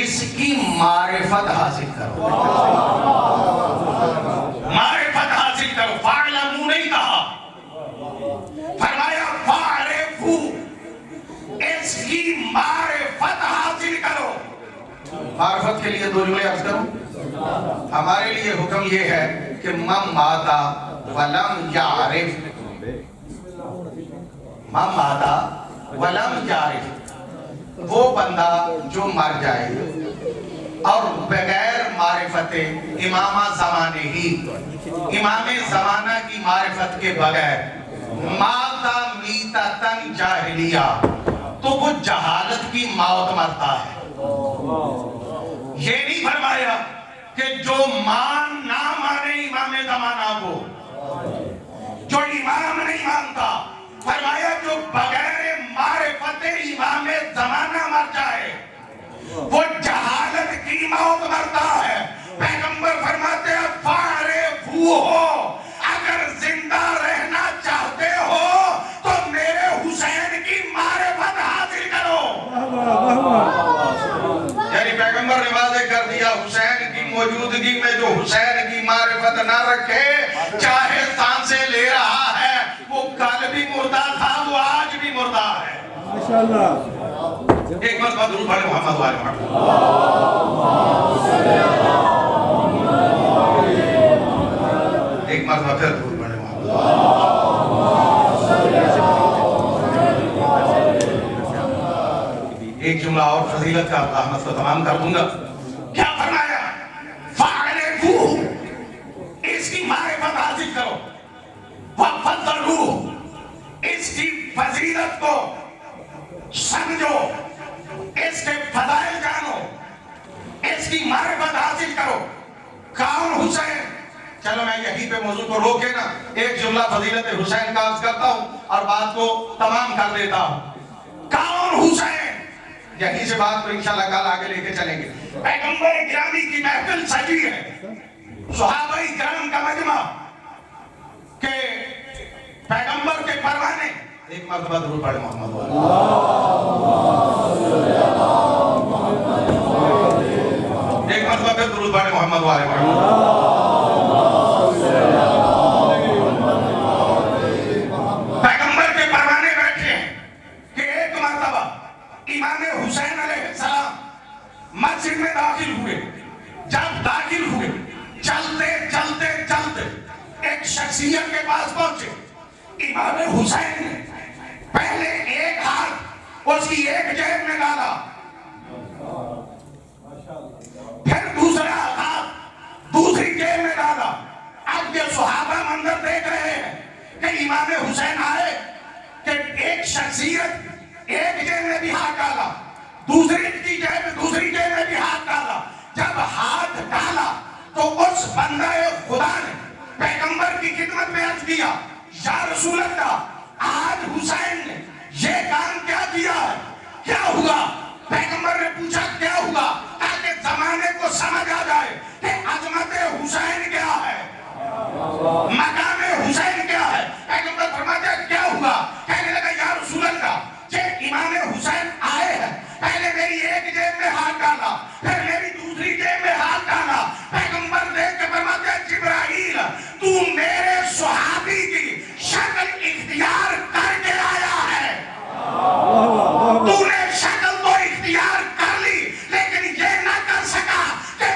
اس کی معرفت حاصل کرو. معرفت حاصل کرو. فَاعْلَمُوا نہیں کہا, فرمایا فَاعْرِفُوا, اس کی معرفت حاصل کرو. معرفت کے لیے دو جملے عرض کروں. ہمارے لیے حکم یہ ہے کہ من مات ولم یعرف, من مات ولم یعرف, وہ بندہ جو مر جائے اور بغیر معرفت امامہ زمانے ہی, امام زمانہ کی معرفت کے بغیر ماتا میتتن جاہلیہ, تو وہ جہالت کی موت مرتا ہے. یہ نہیں فرمایا کہ جو نہ مانے امام زمانہ کو, جو امام نہیں مانتا, فرمایا جو بغیر معرفت امام زمانہ مر جائے وہ جہالت کی موت مرتا ہے. پیغمبر فرماتے ہیں فَاعْرِفُوهُ, اگر زندہ رہنا چاہتے ہو تو میرے حسین کی معرفت حاصل کرو. یعنی پیغمبر نے واضح کر دیا حسین کی موجودگی میں جو حسین کی معرفت نہ رکھے, چاہے سانسیں لے رہا ہے, وہ کل بھی مردہ تھا, وہ آج بھی مردہ ہے. ماشاءاللہ. ایک مرتبہ درود پڑھیں محمد وآل محمد. ایک مرتبہ پھر درود پڑھیں محمد. ایک جملہ اور فضیلت کا رحمت کو تمام کر دوں گا. کیا فرمایا؟ فَاعْرِفُوهُ, اس کی معرفت حاصل کرو. وَفَضَّلُوهُ, اس کی فضیلت کو سمجھو, اس کے فضائل جانو, اس کی معرفت حاصل کرو. کون حسین؟ چلو میں یہیں پہ موضوع کو روکے نا, ایک جملہ فضیلت حسین کا عرض کرتا ہوں اور بات کو تمام کر دیتا ہوں. کون حسین؟ یہیں سے بات کو انشاءاللہ کل آگے لے کے چلیں گے. پیغمبر گرامی کی محفل سجی ہے, صحابہ کرام کا مجمع, کہ پیغمبر کے پروانے. ایک مرتبہ درود پڑھیں محمد وآل. ایک مرتبہ پھر درود پڑھیں محمد وآل. پیغمبر کے پروانے بیٹھے ہیں کہ ایک مرتبہ امام حسین علیہ السلام مسجد میں داخل ہوئے. جب داخل ہوئے, چلتے چلتے چلتے ایک شخصیت کے پاس پہنچے. امام حسین نے پہلے ایک ہاتھ اس کی ایک جیب میں ڈالا, پھر دوسرا ہاتھ دوسری جیب میں ڈالا. اب یہ صحابہ منظر دیکھ رہے ہیں کہ امام حسین آئے کہ ایک شخصیت ایک جیب میں بھی ہاتھ ڈالا, دوسری جیب میں بھی ہاتھ ڈالا. جب ہاتھ ڈالا تو اس بندہ خدا نے پیغمبر کی خدمت میں عرض کیا, یا رسول اللہ, آج حسین نے یہ کام کیا کیا ہے, کیا ہوا؟ پیغمبر نے پوچھا کیا ہوا, تاکہ زمانے کو سمجھ آ جائے کہ عظمت حسین کیا ہے, مقام حسین کیا ہے. پیغمبر فرماتے ہیں کیا ہوا؟ کہنے لگا یا رسول اللہ, کہ امام حسین آئے ہیں, پہلے میری ایک جیب میں ہاتھ ڈالا, پھر میری دوسری جیب میں ہاتھ ڈالا. پیغمبر دیکھ کے فرماتے ہیں جبرائیل, تو میرے صحابی کی شکل اختیار کر کے آیا ہے. تو نے شکل تو اختیار کر لی, لیکن یہ نہ کر سکا کہ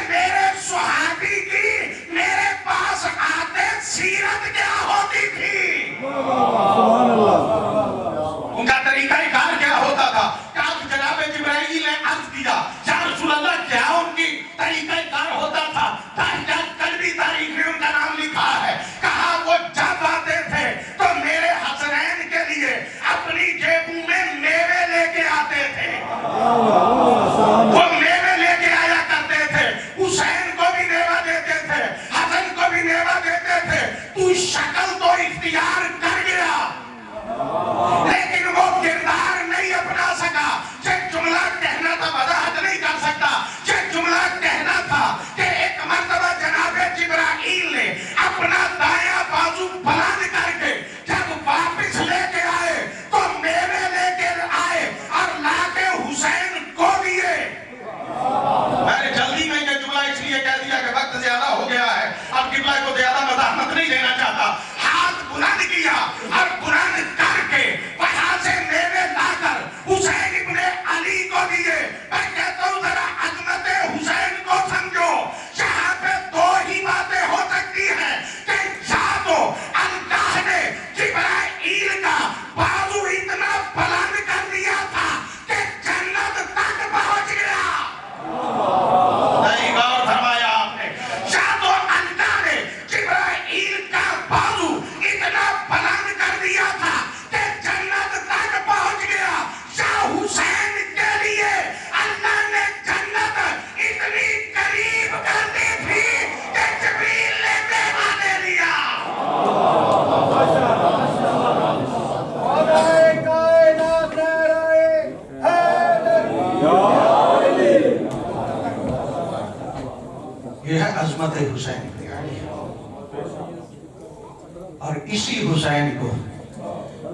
وقت زیادہ ہو گیا ہے، اب قبلہ کو زیادہ مزاحمت نہیں دینا چاہتا. ہاتھ بلند کیا اور بلند کر کے وہاں سے میوے لا کر حسین ابن علی کو دیے. میں کہتا ہوں ذرا عظمت حسین کو سمجھو. یہاں پہ دو ہی باتیں ہو سکتی ہیں کہ یا تو اللہ نے جبرائیل کا بازو اتنا بلند کر دیا تھا کہ جنت تک پہنچ گیا. نہیں غور فرمایا آپ نے. یا تو اللہ نے جبرائیل کا بازو اتنا بلند کر دیا تھا کہ جنت تک پہنچ گیا. یا حسین کے لیے اللہ نے جنت اتنی قریب کر دی تھی کہ جبریل نے بیٹھا دے دیا. یہ ہے عظمت حسین کی. اور اسی حسین کو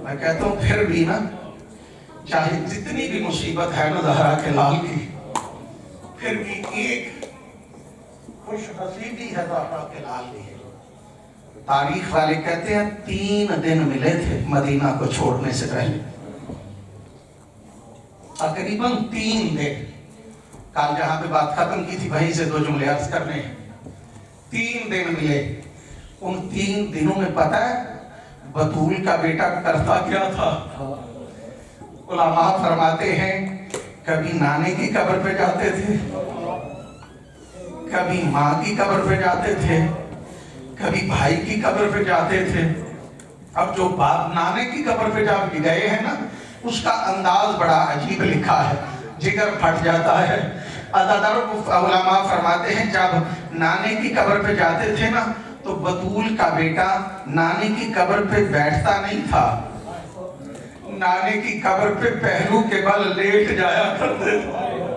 میں کہتا ہوں پھر بھی نا، چاہے جتنی بھی مصیبت ہے نا زہرا کے لال کی، پھر بھی ایک خوش نصیبی ہے زہرا کے لال کی. تاریخ والے کہتے ہیں 3 دن ملے تھے مدینہ کو چھوڑنے سے پہلے، تقریباً 3 دن. کل جہاں پہ بات ختم کی تھی وہیں سے 2 جملے عرض کرنے ہیں. 3 دن ملے. ان 3 دنوں میں پتہ ہے بطول کا بیٹا کرتا کیا تھا؟ علماء فرماتے ہیں کبھی نانے کی قبر پہ جاتے تھے، کبھی ماں کی قبر پہ جاتے تھے، کبھی بھائی کی قبر پہ جاتے تھے. اب جو باپ نانے کی قبر پہ جب گئے ہیں نا، اس کا انداز بڑا عجیب لکھا ہے، جگر پھٹ جاتا ہے. علماء فرماتے ہیں جب نانے کی قبر پہ جاتے تھے نا تو بطول کا بیٹا نانے کی قبر پہ بیٹھتا نہیں تھا، نانے کی قبر پہ پہلو کے بل لیٹ جایا کرتے تھے.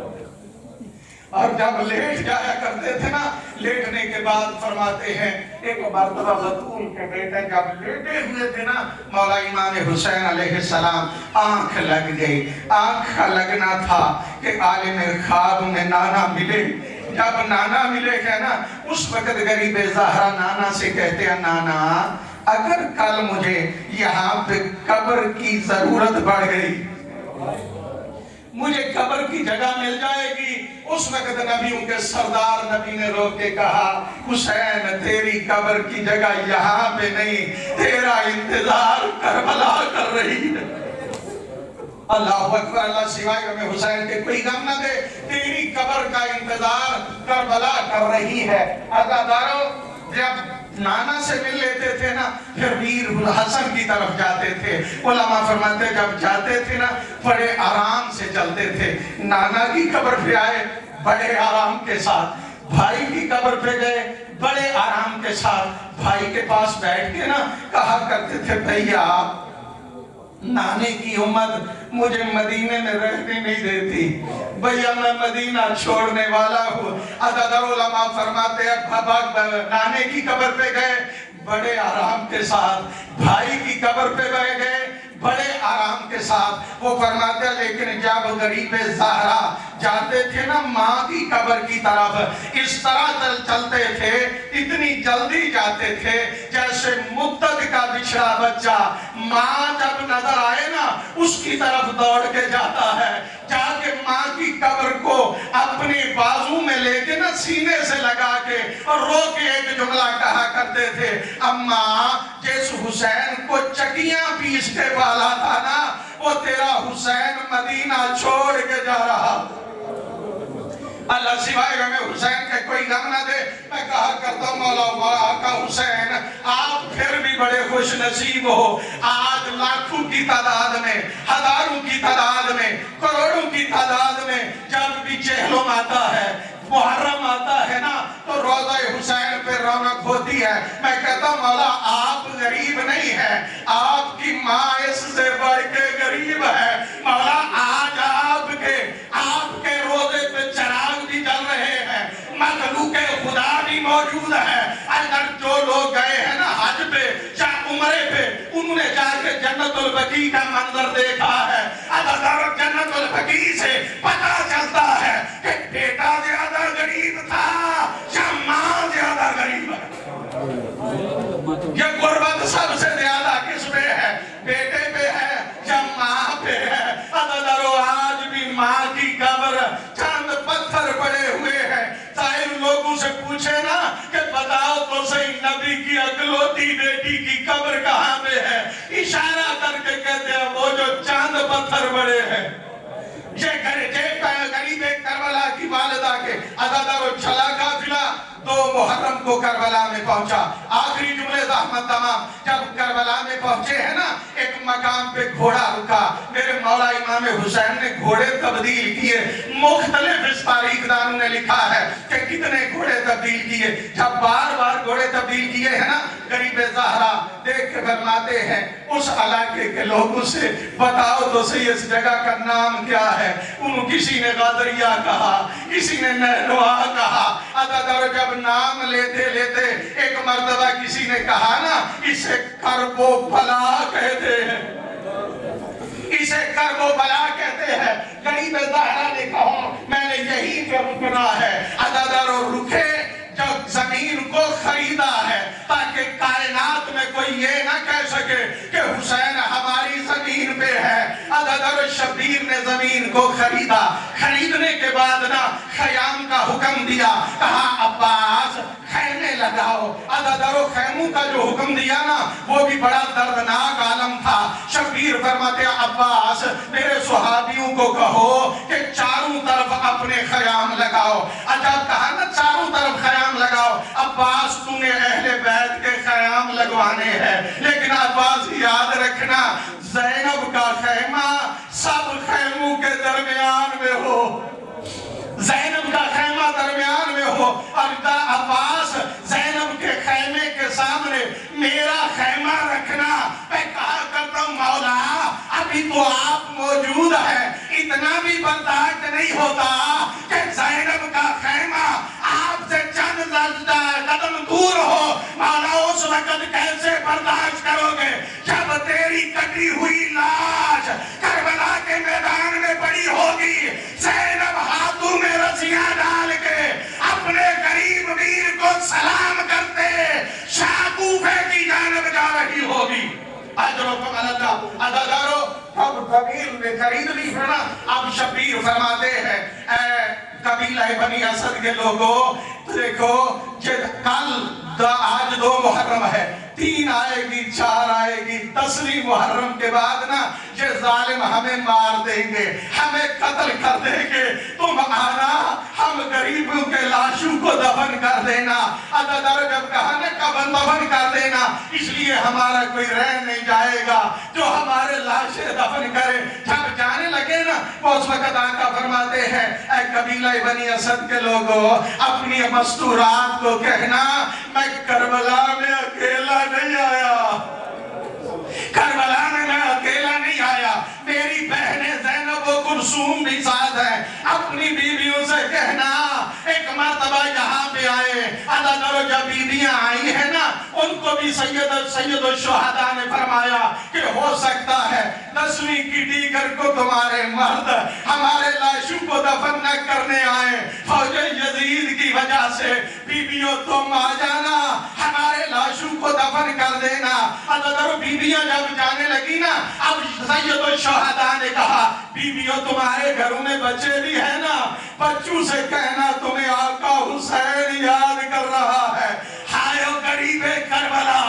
اور جب لیٹ جایا کرتے تھے نا، لیٹنے کے بعد فرماتے ہیں ایک مرتبہ بطول کے بیٹے جب لیٹے ہوئے تھے نا، مولا امام حسین علیہ السلام آنکھ لگ گئی. آنکھ کا لگنا تھا کہ عالم خواب میں نانا ملے. جب نانا ملے گا نا، اس وقت غریب زہرا نانا سے کہتے ہیں نانا اگر کل مجھے یہاں پہ قبر کی ضرورت پڑ گئی، مجھے قبر کی جگہ مل جائے گی. اس وقت نبیوں کے سردار نبی نے رو کے کہا حسین تیری قبر کی جگہ یہاں پہ نہیں، تیرا انتظار کربلا کر رہی ہے. اللہ اکبر. اللہ سوائے ہمیں حسین کے کوئی غم نہ دے، تیری قبر کا انتظار کربلا کر رہی ہے. عزادارو جب نانا سے مل لیتے تھے نا، پھر میر الحسن کی طرف جاتے تھے. علماء فرماتے جب جاتے تھے نا بڑے آرام سے چلتے تھے. نانا کی قبر پہ آئے بڑے آرام کے ساتھ، بھائی کی قبر پہ گئے بڑے آرام کے ساتھ. بھائی کے پاس بیٹھ کے نا کہا کرتے تھے بھیا نانے کی امت مجھے مدینے میں رہنے نہیں دیتی، بھیا میں مدینہ چھوڑنے والا ہوں. عدد علماء فرماتے ہیں نانے کی قبر پہ گئے بڑے آرام کے ساتھ، بھائی کی قبر پہ گئے بڑے آرام کے ساتھ. وہ فرماتے ہیں لیکن جب غریب زہرا جاتے تھے نا ماں کی قبر کی طرف، اس طرح چلتے تھے، اتنی جلدی جاتے تھے جیسے مقتد کا بچھڑا بچہ ماں جب نظر آئے نا اس کی طرف دوڑ کے جاتا ہے. جا کے ماں کی قبر کو اپنے بازو میں لے کے نا سینے سے لگا کے اور رو کے ایک جملہ کہا کرتے تھے اماں جس حسین کو چکیاں پیس کے بالا تھا نا وہ تیرا حسین مدینہ چھوڑ کے جا رہا. اللہ سوائے ہمیں حسین کے کوئی غم نہ دے. میں کہا کرتا ہوں مولا آقا حسین آپ پھر بھی بڑے خوش نصیب ہو. آج لاکھوں کی تعداد میں، ہزاروں کی تعداد میں، کروڑوں کی تعداد میں جب بھی چہلم آتا ہے، محرم آتا ہے نا تو روضہ حسین پہ رونق ہوتی ہے. میں کہتا ہوں مولا آپ غریب نہیں ہیں، آپ کی ماں اس سے بڑھ کے غریب ہے. مولا آج آپ کے روضے پہ چراغ بھی جل رہے ہیں، مخلوق خدا بھی موجود ہے. اگر جو لوگ گئے ہیں نا حج پہ یا عمرے پہ انہوں نے جا کے جنت البقیع کا منظر دیکھا ہے. اگر جنت البقیع سے پتہ چلتا ہے کہ بیٹا زیادہ غریب تھا یا ماں سب سے زیادہ کس پہ ہے؟ بیٹے پہ ہے یا ماں پہ ہے؟ ادادارو آج بھی ماں کی قبر چند پتھر پڑے ہوئے ہیں. ظاہر لوگوں سے پوچھے نا کہ بتاؤ تو صحیح نبی کی اکلوتی بیٹی کی قبر کہاں پہ ہے؟ اشارہ کر کے کہتے ہیں وہ جو چاند پتھر بڑے ہیں. یہ غریب کربلا کی والدہ کے ادادارو چلا قافلہ 2 محرم کو کربلا میں پہنچا. آخری جملے زحمت تمام. جب کربلا میں پہنچے ہیں نا ایک مقام پہ گھوڑا رکا. میرے مولا امام حسین نے گھوڑے تبدیل کیے. مختلف اس تاریخ دانوں نے لکھا ہے کہ کتنے گھوڑے تبدیل کیے. جب بار بار گھوڑے تبدیل کیے ہیں نا غریب زہرا دیکھ کے فرماتے ہیں اس علاقے کے لوگوں سے بتاؤ تو صحیح اس جگہ کا نام کیا ہے؟ کسی نے غادریہ کہا, کسی نے نینوا کہا. ادادارو جب نام لیتے لیتے ایک مرتبہ کسی نے کہا نا اسے کرب و بلا کہتے ہیں, اسے کرب و بلا کہتے ہیں. غریب زہرا نے کہا میں نے یہی پہ رکنا ہے. ادادارو رکے جب زمین کو خریدا ہے تاکہ کائنات میں کوئی یہ نہ کہہ سکے کہ حسین ہماری زمین پہ ہے. ادادارو شبیر نے زمین کو خریدا. خریدنے کے بعد نا خیام کا حکم دیا. کہا عباس خیمے لگاؤ. ادادارو خیموں کا جو حکم دیا نا وہ بھی بڑا دردناک عالم تھا. شبیر فرماتے عباس میرے صحابیوں کو کہو کہ چاروں طرف اپنے خیام لگاؤ. جب کہا نا چاروں طرف خیام لگاؤ. عباس تو نے اہل بیت کے خیام لگوانے ہیں لیکن عباس یاد رکھنا زینب کا خیمہ سب خیموں کے درمیان میں ہو. زینب کا خیمہ درمیان میں ہو. اور عباس زینب کے خیمے کے سامنے میرا خیمہ رکھنا. میں کہا کرتا ہوں مولا ابھی تو آپ موجود ہیں, اتنا بھی برداشت نہیں ہوتا کہ زینب کا خیمہ آپ سے چند قدم دور ہو. مولا اس وقت کیسے برداشت کرو گے جب تیری کٹی ہوئی لاش کربلا کے میدان میں پڑی ہوگی. زینب ہاتھوں میں رسیاں ڈال کے اپنے غریب ویر کو سلام کرتے شاکوفے کی جانب جا رہی ہوگی. اجرکم اللہ. ادادارو اب قبیل نے خرید لی ہے نا. اب شبیر فرماتے ہیں اے قبیلہ بنی اسد کے لوگوں دیکھو کل آج 2 محرم ہے, 3 آئے گی, 4 آئے گی, 10ویں محرم کے بعد نا یہ ظالم ہمیں مار دیں گے, ہمیں قتل کر دیں گے. تم آنا ہم غریبوں کے لاشوں کو دفن کر دینا. ادادارو جب کہا نا قبر دفن کر دینا اس لیے ہمارا کوئی رہ نہیں جائے گا جو ہمارے لاشیں دفن کرے. جب جانے لگے نا اس وقت آقا فرماتے ہیں اے قبیلہ بنی اسد کے لوگوں اپنی مستورات کو کہنا میں کربلا میں اکیلا نہیں آیا. کربلا میں اکیلا نہیں آیا, میری بہنیں زینب و کلثوم بھی ساتھ ہیں. اپنی بیویوں سے کہنا ایک مرتبہ یہاں پہ آئے. ادادارو جب بیویاں آئی ہیں نا ان کو بھی سید الشہداء نے فرمایا کہ ہو سکتا ہے 10ویں کی دیگر کو تمہارے مرد ہمارے لاشوں کو دفن نہ کرنے آئے. فوج یزید کی وجہ سے بیویوں تم آ جانا ہمارے لاشوں کو دفن کر دینا. ادادارو بیویاں جب جانے لگی نا اب سید الشہداء نے کہا بیویوں تمہارے گھروں میں بچے بھی ہیں نا, بچوں سے کہنا تمہیں آقا حسین یاد کر رہا ہے. ہائے غریب کربلا.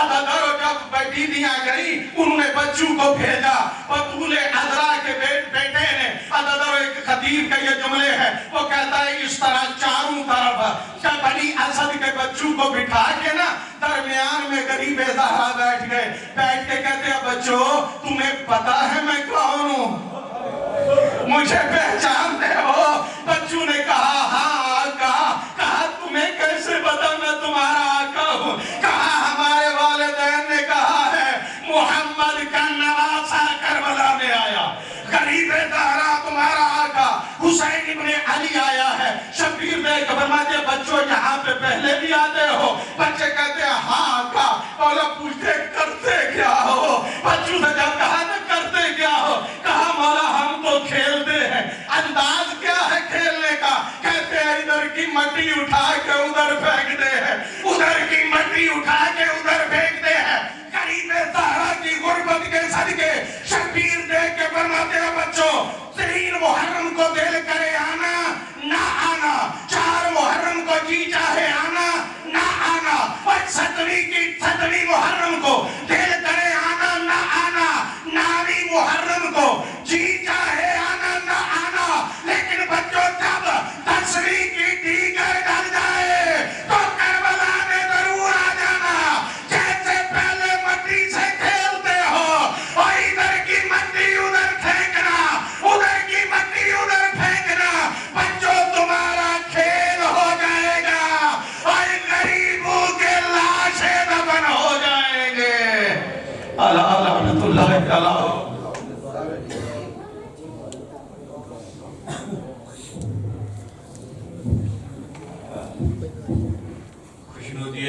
ادادارو جب بیٹیاں گئی انہوں نے بچوں کو بھیجا. بطول عذرا کے بیٹے نے ادادارو ایک خطیب کا یہ جملے ہے وہ کہتا ہے اس طرح چاروں طرف بنی اسد کے بچوں کو بٹھا کے نا درمیان میں غریب زہرا بیٹھ گئے. بیٹھ کے کہتے ہیں بچوں تمہیں پتا ہے میں کون ہوں, مجھے پہچانتے ہو؟ بچوں نے کہا ہاں آقا. کہا تمہیں کیسے پتا میں تمہارا آقا ہوں؟ کہا ہمارے والدین نے کہا ہے محمد کا نواسہ کربلا میں آیا. غریب زہرا تمہارا آقا حسین ابن علی آیا ہے. شبیر نے فرماتے بچوں یہاں پہ پہلے بھی آتے ہو؟ بچے کہتے ہیں ہاں آقا. مولا پوچھتے کرتے کیا ہو؟ بچوں سے جب کہا نا کرتے کیا ہو کہا مولا ہم تو کھیلتے ہیں. انداز کیا ہے کھیلنے کا؟ کہتے ہیں ادھر کی مٹی اٹھا کے ادھر پھینکتے ہیں, ادھر کی مٹی اٹھا کے ادھر پھینکتے ہیں.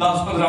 10-15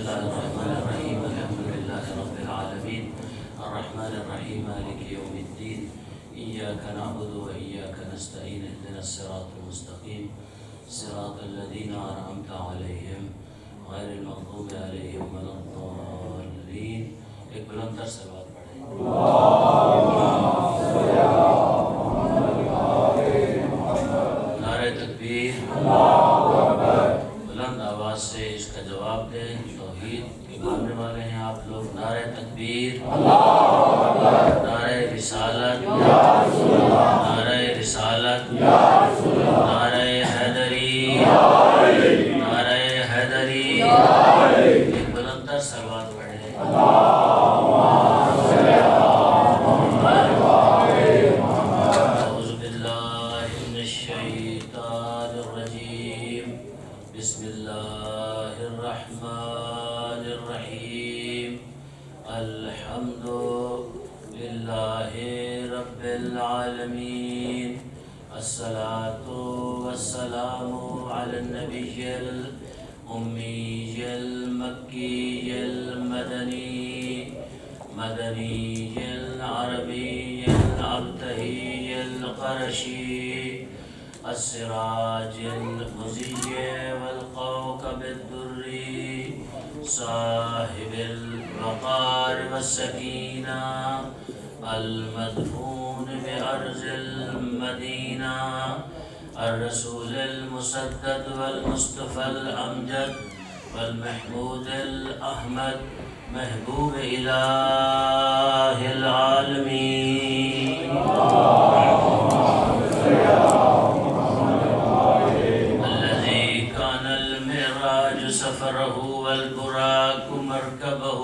الله الرحمن الرحيم الحمد لله رب العالمين الرحمن الرحيم مالك يوم الدين إياك نعبد وإياك نستعين اهدنا الصراط المستقيم صراط الذين أنعمت عليهم غير المغضوب عليهم ولا الضالين. ایک بلند تر صلوات پڑھیں. نعرہ تکبیر. بلند آواز سے اس کا جواب دیں. توحید کے ماننے والے ہیں آپ لوگ. نعرہ تکبیر. نعرہ رسالت. نعرہ رسالت. نعرہ حیدری. نعرہ حیدری. ایک بلند تر صلوات پڑھیں. اعوذ باللہ من الشیطان الرجیم. بسم اللہ الرحمن الرحیم. الحمد للہ رب العالمین. الصلاة والسلام علی النبی الأمی المکی المدنی مدنی العربی الابتہی القرشی السراج المضی والقوكب الدری صاحب الوقار والسکینہ المدفون بأرض المدینہ الرسول المسدد والمصطفى الأمجد والمحمود الأحمد محبوب إله العالمين الذي كان المعراج سفره والبراق مركبه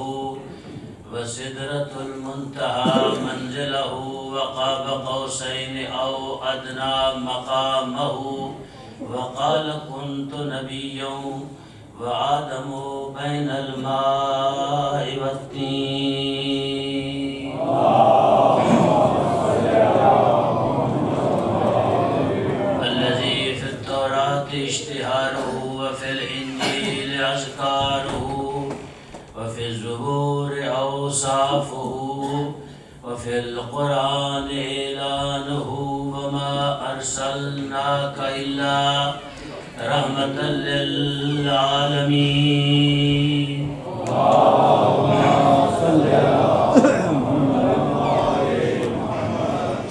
وسدرة المنتهى منزله وقاب قوسين أو أدنى مقامه وقال كنت نبيا وآدم بين الماء والطين الذي في التوراة اشتهاره وفي الإنجيل أذكاره وفي الزبور أوصافه وفي القرآن إعلانه وما أرسلناك إلا رحمة للعالمين.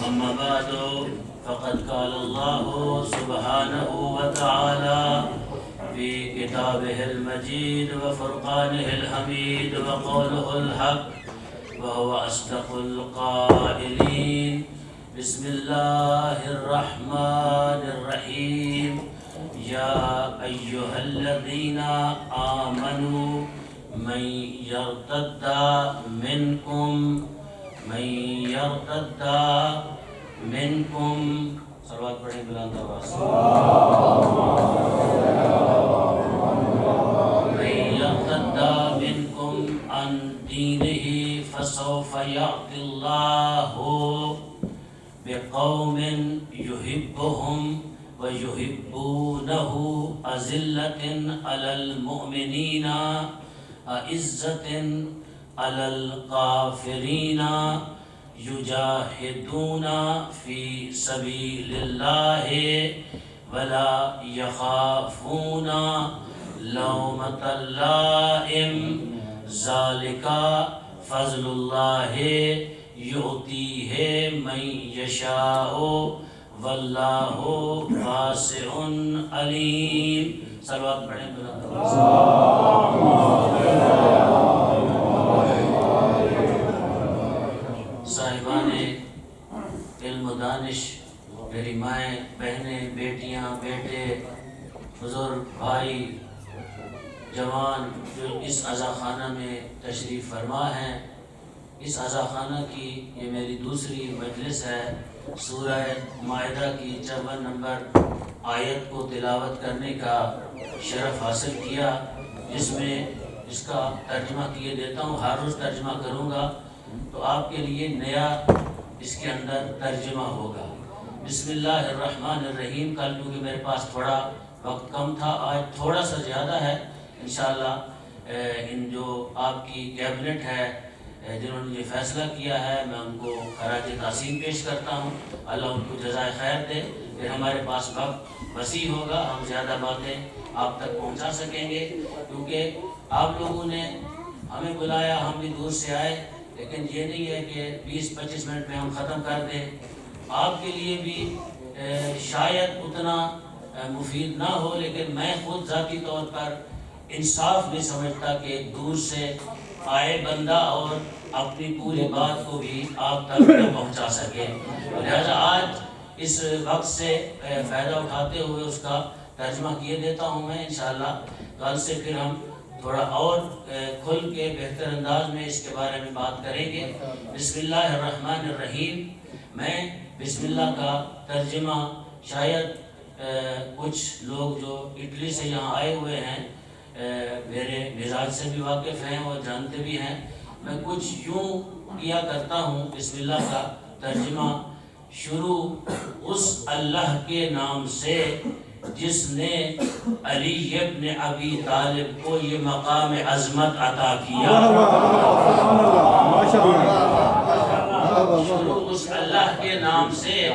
أما بعد فقد قال الله سبحانه وتعالى في كتابه المجيد وفرقانه الحميد وقوله الحق وهو أصدق القائلين. بسم الله الرحمن الرحيم. يا أيها الذين آمنوا من يرتد منكم صلوات پڑھیں بلند آواز. من يرتد منكم عن دينه فسوف يأتي الله بقوم يحبهم ويحبونه أذلة على المؤمنين أعزة على الكافرين يجاهدون في سبيل الله ولا يخافون لومة لائم. ذلك فضل الله يؤتيه من يشاء واللہ واسع علیم. صلوات پڑھیں. صاحبان علم و دانش، میری مائیں بہنیں بیٹیاں بیٹے بزرگ بھائی جوان جو اس عزاخانہ میں تشریف فرما ہیں. اس عزاخانہ کی یہ میری دوسری مجلس ہے. سورہ مائدہ کی 54 نمبر آیت کو تلاوت کرنے کا شرف حاصل کیا، جس میں اس کا ترجمہ کیے دیتا ہوں. ہر روز ترجمہ کروں گا تو آپ کے لیے نیا اس کے اندر ترجمہ ہوگا. بسم اللہ الرحمن الرحیم. کل کیونکہ میرے پاس تھوڑا وقت کم تھا، آج تھوڑا سا زیادہ ہے. انشاءاللہ ان جو آپ کی کیبنٹ ہے جنہوں نے یہ فیصلہ کیا ہے، میں ان کو خراج تحسین پیش کرتا ہوں. اللہ ان کو جزائے خیر دے. پھر ہمارے پاس وقت وسیع ہوگا، ہم زیادہ باتیں آپ تک پہنچا سکیں گے، کیونکہ آپ لوگوں نے ہمیں بلایا، ہم بھی دور سے آئے، لیکن یہ نہیں ہے کہ 20-25 منٹ میں ہم ختم کر دیں. آپ کے لیے بھی شاید اتنا مفید نہ ہو، لیکن میں خود ذاتی طور پر انصاف نہیں سمجھتا کہ دور سے آئے بندہ اور اپنی پوری بات کو بھی آپ تک نہ پہنچا سکے. لہذا آج اس وقت سے فائدہ اٹھاتے ہوئے اس کا ترجمہ کیے دیتا ہوں میں. انشاءاللہ کل سے پھر ہم تھوڑا اور کھل کے بہتر انداز میں اس کے بارے میں بات کریں گے. بسم اللہ الرحمن الرحیم. میں بسم اللہ کا ترجمہ شاید کچھ لوگ جو اٹلی سے یہاں آئے ہوئے ہیں میرے مزاج سے بھی واقف ہیں اور جانتے بھی ہیں. میں کچھ یوں کیا کرتا ہوں. بسم اللہ کا ترجمہ شروع اس اللہ کے نام سے جس نے علی ابن ابی طالب کو یہ مقام عظمت عطا کیا. شروع اس اللہ کے نام سے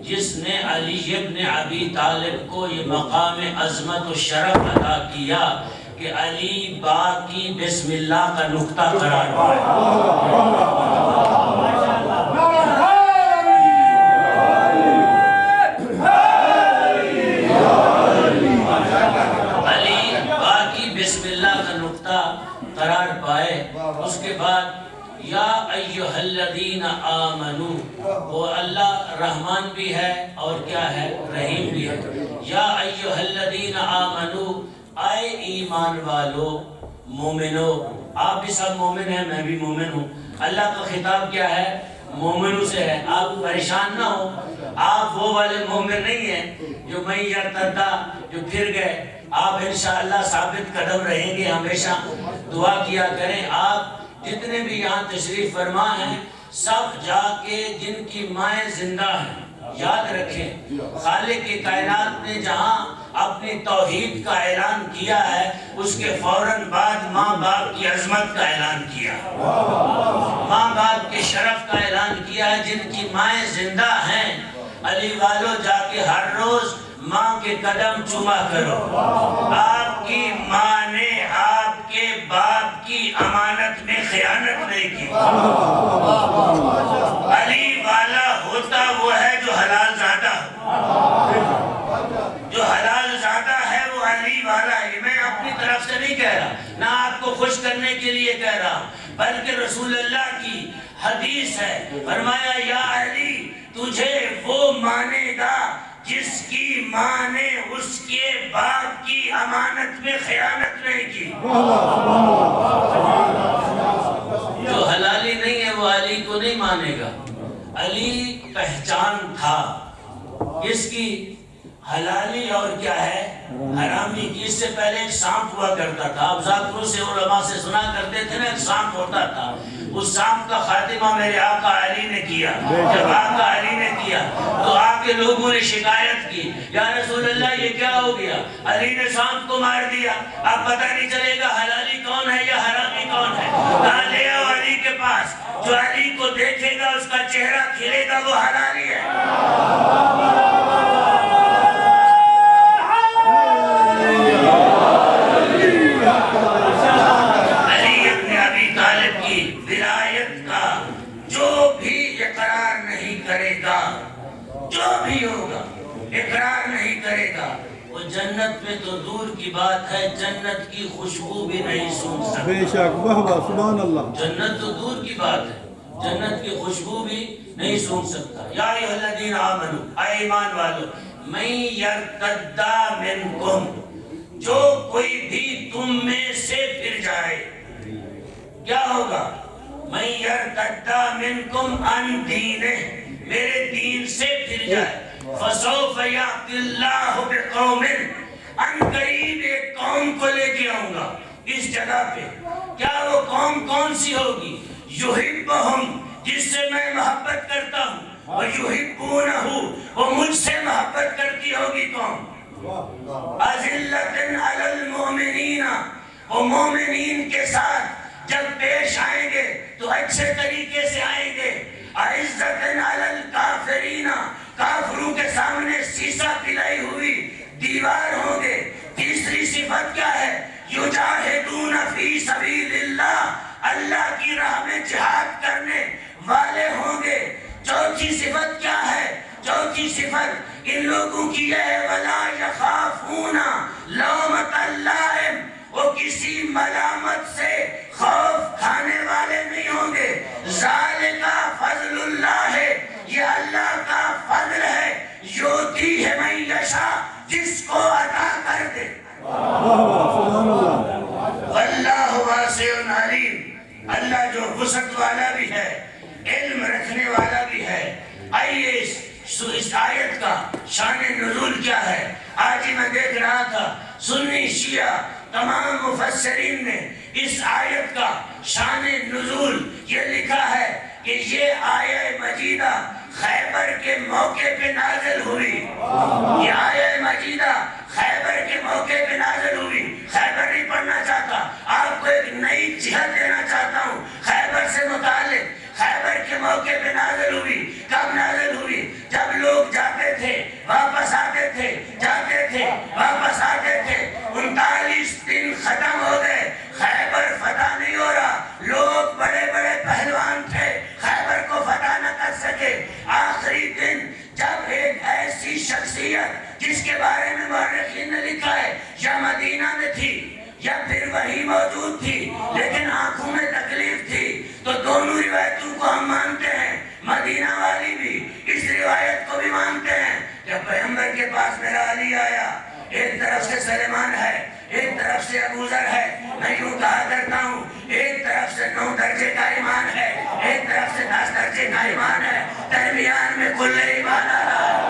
جس نے علی ابن ابی طالب کو یہ مقام عظمت و شرف عطا کیا کہ علی با کی بسم اللہ کا نقطہ قرار پایا. قرار پائے. اس کے بعد یا ایھا الذین آمنو، وہ اللہ رحمان بھی ہے اور کیا ہے، رحیم بھی ہے. یا ایھا الذین آمنو، اے ایمان والو، مومنو. آپ بھی سب مومن ہیں، میں بھی مومن ہوں. اللہ کا خطاب کیا ہے، مومنوں سے ہے. آپ پریشان نہ ہو، آپ وہ والے مومن نہیں ہیں جو میں یرتدہ جو پھر گئے. آپ انشاءاللہ ثابت قدم رہیں گے. ہمیشہ دعا کیا کریں. آپ جتنے بھی یہاں تشریف فرما ہیں سب جا کے جن کی مائیں زندہ ہیں یاد رکھیں. خالق کی کائنات نے جہاں اپنی توحید کا اعلان کیا ہے اس کے فوراً بعد ماں باپ کی عظمت کا اعلان کیا، ماں باپ کے شرف کا اعلان کیا ہے. جن کی مائیں زندہ ہیں علی والو جا کے ہر روز ماں کے قدم چوما کرو. آپ کی ماں نے آپ کے باپ کی امانت میں خیانت نہیں کی. علی والا ہوتا وہ ہے جو حلال زادہ ہو. جو حلال زادہ ہے وہ علی والا ہے. میں اپنی طرف سے نہیں کہہ رہا، نہ آپ کو خوش کرنے کے لیے کہہ رہا ہوں، بلکہ رسول اللہ کی حدیث ہے. فرمایا یا علی تجھے وہ مانے گا جس کی ماں نے اس کے باپ کی امانت میں خیانت نہیں کی. جو حلالی نہیں ہے وہ علی کو نہیں مانے گا. علی پہچان تھا اس کی حلالی اور کیا ہے حرامی کی. اس سے پہلے ایک سانپ ہوا کرتا تھا. آپ ذاکروں سے علماء سے سنا کرتے تھے نا، ایک سانپ ہوتا تھا. اس سانپ کا خاتمہ میرے آقا علی نے کیا. جب آقا علی نے کیا تو آپ کے لوگوں نے شکایت کی، یا رسول اللہ یہ کیا ہو گیا، علی نے سانپ کو مار دیا، اب پتہ نہیں چلے گا حلالی کون ہے یا حرامی کون ہے. کہا لے آؤ علی کے پاس، جو علی کو دیکھے گا اس کا چہرہ کھلے گا وہ حلالی ہے. علی ابن ابی طالب کی ولایت کا جو بھی اقرار نہیں کرے گا، جو بھی ہوگا اقرار نہیں کرے گا، وہ جنت میں تو دور کی بات ہے جنت کی خوشبو بھی نہیں سونگھ سکتا. بے شک، واہ واہ، سبحان اللہ. جنت تو دور کی بات ہے، جنت کی خوشبو بھی نہیں سونگھ سکتا. یا ایھا الذین آمنوا، اے ایمان والو، من یرتد منکم، جو کوئی بھی تم میں سے پھر جائے، کیا ہوگا، من یرتد منکم عن دینہ، میرے دین سے پھر جائے، فسوف یأتی اللہ بقوم، ان قریب ایک قوم کو لے کے آؤں گا اس جگہ پہ. کیا وہ قوم کون سی ہوگی، یحبہم، جس سے میں محبت کرتا ہوں، وَيُحِبُّونَهُ، وہ مجھ سے محبت کرتی ہوگی قوم. أَذِلَّةٍ عَلَى الْمُؤْمِنِينَ، وہ مومنین کے ساتھ جب پیش آئیں گے تو اچھے طریقے سے آئیں گے. عزت علی الکافرین، کافروں کے سامنے سیسا پلائی ہوئی دیوار ہوں گے. تیسری صفت کیا ہے؟ یجاہدون فی سبیل اللہ، اللہ کی راہ میں جہاد کرنے والے ہوں گے. چوتھی صفت کیا ہے؟ چوتھی صفت ان لوگوں کی یہ ہے ولا یخافون لومۃ لائم، وہ کسی ملامت سے خوف کھانے والے نہیں ہوں گے. ذالک فضل اللہ ہے، یہ اللہ کا فضل ہے. یؤتی ہے من یشاء، جس کو عطا کر دے. واللہ واسع علیم، اللہ جو وسعت والا بھی ہے، علم رکھنے والا بھی ہے. آئیے اس آیت کا شان نزول کیا ہے. آج ہی میں دیکھ رہا تھا سنی شیعہ تمام مفسرین نے اس آیت کا شان نزول یہ لکھا ہے کہ یہ آیہ مجیدہ خیبر کے موقع پہ نازل ہوئی. یہ آیہ مجیدہ خیبر کے موقع پہ نازل ہوئی. خیبر نہیں پڑھنا چاہتا، آپ کو ایک نئی جہت دینا چاہتا ہوں خیبر سے متعلق. خیبر کے موقع پہ نازل ہوئی. کب نازل ہوئی؟ جب لوگ جاتے تھے واپس آتے تھے، جاتے تھے واپس آتے تھے. 39 دن ختم ہو گئے، خیبر فتح نہیں ہو رہا. لوگ بڑے بڑے پہلوان تھے، خیبر کو فتح نہ کر سکے. آخری دن جب ایک ایسی شخصیت جس کے بارے میں مورخین نے لکھا ہے یا مدینہ میں تھی یا پھر وہی موجود تھی لیکن آنکھوں میں تکلیف تھی، تو دونوں روایتوں کو ہم مانتے ہیں. مدینہ والی بھی اس روایت کو بھی مانتے ہیں. جب پیغمبر کے پاس میرا علی آیا، ایک طرف سے سلیمان ہے، ایک طرف سے ابو ذر ہے. میں یوں کہا کرتا ہوں ایک طرف سے 9 درجے کا ایمان ہے، ایک طرف سے 10 درجے کا ایمان ہے، درمیان میں کل ایمان آ رہا ہے.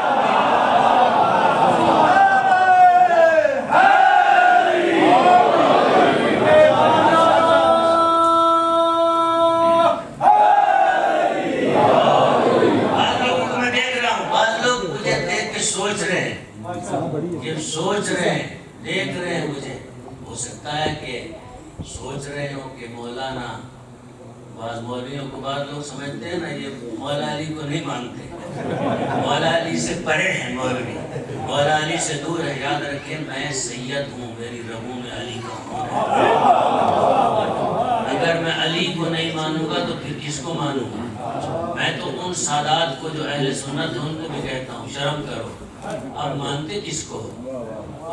سوچ رہے ہیں، دیکھ رہے ہیں. مجھے ہو سکتا ہے کہ سوچ رہے ہوں کہ مولانا، بعض مولویوں کو بعض لوگ سمجھتے ہیں نا یہ مولا علی کو نہیں مانتے، مولا علی سے پرے ہیں مولوی، مولا علی سے دور ہے. یاد رکھیں میں سید ہوں، میری رگوں میں علی کا خون ہے. اگر میں علی کو نہیں مانوں گا تو پھر کس کو مانوں گا؟ میں تو ان سادات کو جو اہل سنت ہیں ان کو بھی کہتا ہوں شرم کرو. آپ مانتے کس کو؟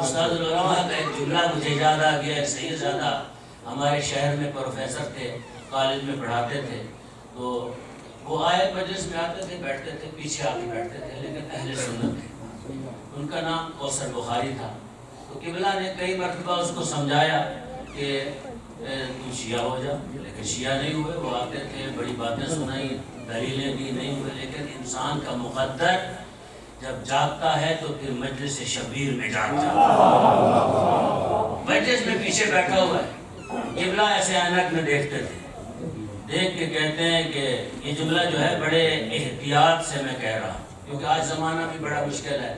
استاد العلماء کا ایک جملہ مجھے یاد آ گیا. سید زادہ ہمارے شہر میں پروفیسر تھے، کالج میں پڑھاتے تھے. تو وہ آئے مجلس میں آتے تھے، بیٹھتے تھے، پیچھے آ کے بیٹھتے تھے، لیکن اہل سنت تھے. ان کا نام کوثر بخاری تھا. تو قبلہ نے کئی مرتبہ اس کو سمجھایا کہ تم شیعہ ہو جا، لیکن شیعہ نہیں ہوئے. وہ آتے تھے، بڑی باتیں سنائی، دلیلیں بھی نہیں ہوئے. لیکن انسان کا مقدر جب جاگتا ہے تو پھر مجلس شبیر میں جاگ جاتا ہے. مجلس میں پیچھے بیٹھا ہوا ہے، قبلہ ایسے اینک میں دیکھتے تھے، دیکھ کے کہتے ہیں کہ یہ جملہ جو ہے بڑے احتیاط سے میں کہہ رہا ہوں کیونکہ آج زمانہ بھی بڑا مشکل ہے.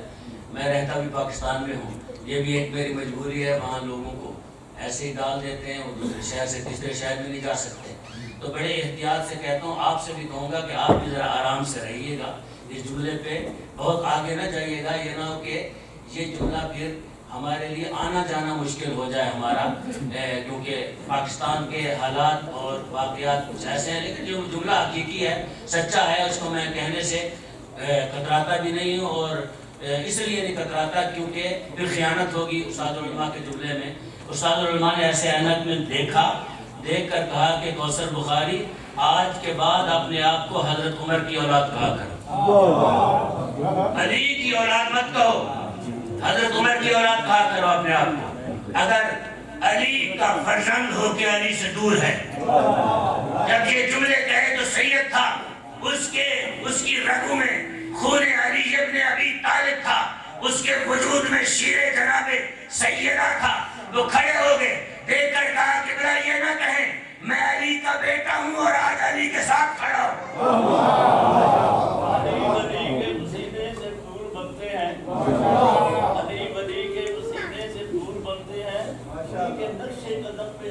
میں رہتا بھی پاکستان میں ہوں، یہ بھی ایک میری مجبوری ہے. وہاں لوگوں کو ایسے ہی ڈال دیتے ہیں، وہ دوسرے شہر سے تیسرے شہر میں نہیں جا سکتے. تو بڑے احتیاط سے کہتا ہوں. آپ سے بھی کہوں گا کہ آپ بھی ذرا آرام سے رہیے گا، اس جملے پہ بہت آگے نہ جائیے گا. یہ نہ ہو کہ یہ جملہ پھر ہمارے لیے آنا جانا مشکل ہو جائے ہمارا، کیونکہ پاکستان کے حالات اور واقعات کچھ ایسے ہیں. لیکن جو جملہ حقیقی ہے، سچا ہے، اس کو میں کہنے سے کتراتا بھی نہیں ہوں. اور اس لیے نہیں کتراتا کیونکہ پھر خیانت ہوگی استاد العلماء کے جملے میں. استاد العلماء نے ایسے اینک میں دیکھا، دیکھ کر کہا کہ کوثر بخاری آج کے بعد اپنے آپ کو حضرت عمر کی اولاد کہا کرو، علی کی اولاد مت کہو، حضرت عمر کی اولاد کہا کرو اپنے آپ کو. اگر علی کا فرزند ہو کے علی سے دور ہے، جب یہ جملے کہے تو سید تھا، اس کی رگوں میں خون علی ابن ابی طالب تھا، اس کے وجود میں شیر جناب سیدہ تھا. وہ کھڑے ہو گئے، دیکھ کر کہا کہ بلا یہ نہ کہیں میں علی کا بیٹا ہوں اور آج علی کے ساتھ کھڑا ہوں. علی کے پسینے سے دور بنتے ہیں، علی کے پسینے سے دور بنتے ہیں، کہ نقش قدم پہ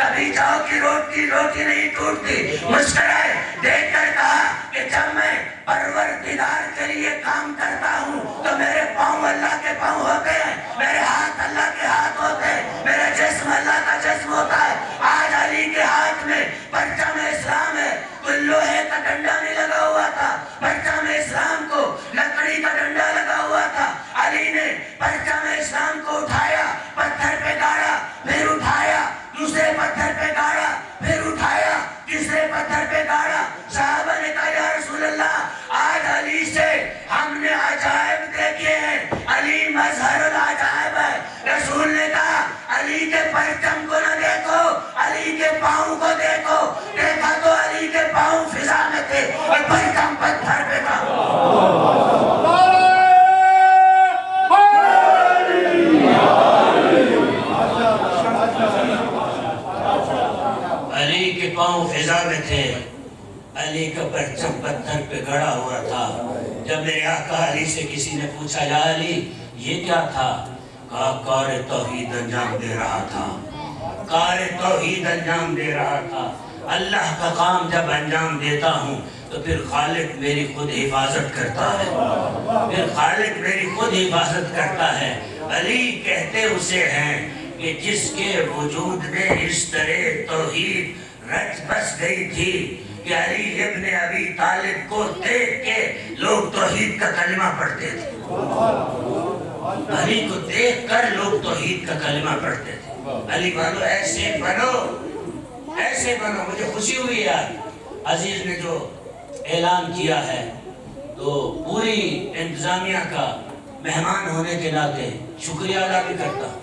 کبھی جاؤ کی روٹی نہیں ٹوٹتی. مسکرائے دیکھ کر کہا کہ جب میں پروردگار کے لیے کام کرتا ہوں تو میرے پاؤں اللہ کے پاؤں ہوتے ہیں, میرے ہاتھ اللہ کے ہاتھ ہوتے ہیں, میرا جسم اللہ کا جسم ہوتا ہے. آج علی کے ہاتھ میں پرچم اسلام ہے, کوئی لوہے کا ڈنڈا نہیں لگا ہوا تھا, پرچم اسلام کو لکڑی کا ڈنڈا لگا ہوا تھا. علی نے پرچم اسلام کو اٹھایا, پتھر پہ گاڑا, پھر اٹھایا, دوسرے پتھر پہ گاڑا, پھر اٹھایا, تیسرے پتھر پہ گاڑا. صحابہ نے کہا یا رسول اللہ آج علی سے ہم نے عجائب دیکھے ہیں, علی مظہر العجائب ہے. رسول نے کہا علی کے پرچم کو نہ دیکھو, علی کے پاؤں کو دیکھو. دیکھا تو علی کے پاؤں فضا میں تھے اور پرچم پتھر پہ تھا. علی کے پاؤں فضا میں تھے, علی کا پرچم پتھر پہ گڑا ہوا تھا. جب میرے آقا علی سے کسی نے پوچھا یا علی یہ کیا تھا, کہا کار توحید انجام دے رہا تھا, کار توحید انجام دے رہا تھا. اللہ کا کام جب انجام دیتا ہوں تو پھر خالق میری خود حفاظت کرتا ہے, پھر خالق میری خود حفاظت کرتا ہے. علی کہتے اسے ہیں کہ جس کے وجود میں اس طرح توحید رچ بس گئی تھی کہ علی ابن ابی طالب کو دیکھ کے لوگ توحید کا کلمہ پڑھتے تھے. علی کو دیکھ کر لوگ توحید کا کلمہ پڑھتے تھے. علی بولو ایسے بنو, ایسے بنو. مجھے خوشی ہوئی یار عزیز نے جو اعلان کیا ہے, تو پوری انتظامیہ کا مہمان ہونے کے ناطے شکریہ ادا بھی کرتا ہوں.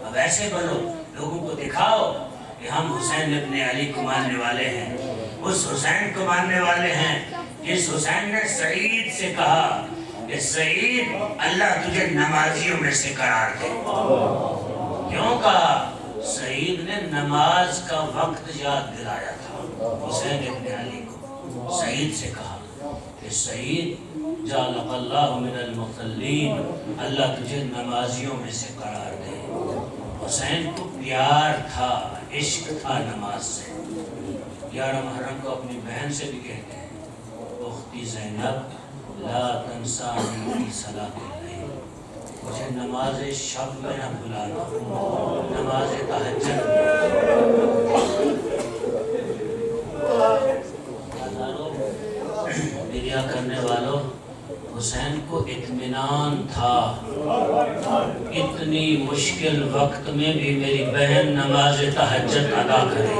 اب ایسے بنو, لوگوں کو دکھاؤ کہ ہم حسین ابن علی کو ماننے والے ہیں, اس حسین کو ماننے والے ہیں جس حسین نے سعید سے کہا کہ سعید اللہ تجھے نمازیوں میں سے قرار دے. کیوں کہا؟ سعید نے نماز کا وقت یاد دلایا تھا حسین ابن علی کو. سعید سے کہا کہ سعید جعلک اللہ من المصلین, اللہ تجھے نمازیوں میں سے قرار دے. حسین کو پیار تھا, عشق تھا نماز سے. 11 محرم کو اپنی بہن سے بھی کہتے ہیں اختی زینب لا تنسانی فی صلاۃ اللیل, مجھے نماز شب میں نہ بھلانا, نماز تہجد دیا کرنے والوں. حسین کو اطمینان تھا اتنی مشکل وقت میں بھی میری بہن نماز تہجد ادا کرے.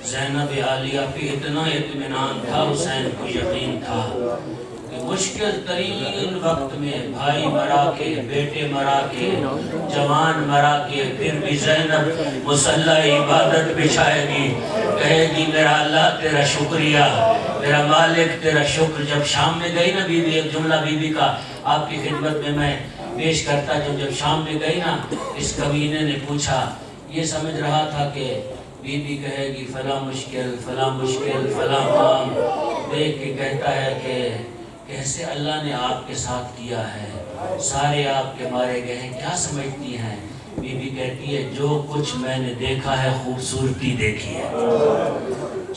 زینب عالیہ پہ اتنا اطمینان تھا, حسین کو یقین تھا کہ مشکل ترین وقت میں بھائی مرا کے, بیٹے مرا کے, جوان مرا کے, پھر بھی زینب مصلی عبادت بچھائے گی, کہے گی میرا اللہ تیرا شکریہ, میرا مالک تیرا شکر. جب شام میں گئی نا بی بی, ایک جملہ بی بی کا آپ کی خدمت میں پیش کرتا. جب شام میں گئی نا, اس کمینے نے پوچھا, یہ سمجھ رہا تھا کہ بی بی کہے گی فلاں مشکل فلاں مشکل فلاں کام, دیکھ کے کہتا ہے کہ کیسے اللہ نے آپ کے ساتھ کیا ہے, سارے آپ کے مارے گئے ہیں, کیا سمجھتی ہیں؟ بی بی کہتی ہے جو کچھ میں نے دیکھا ہے خوبصورتی دیکھی ہے,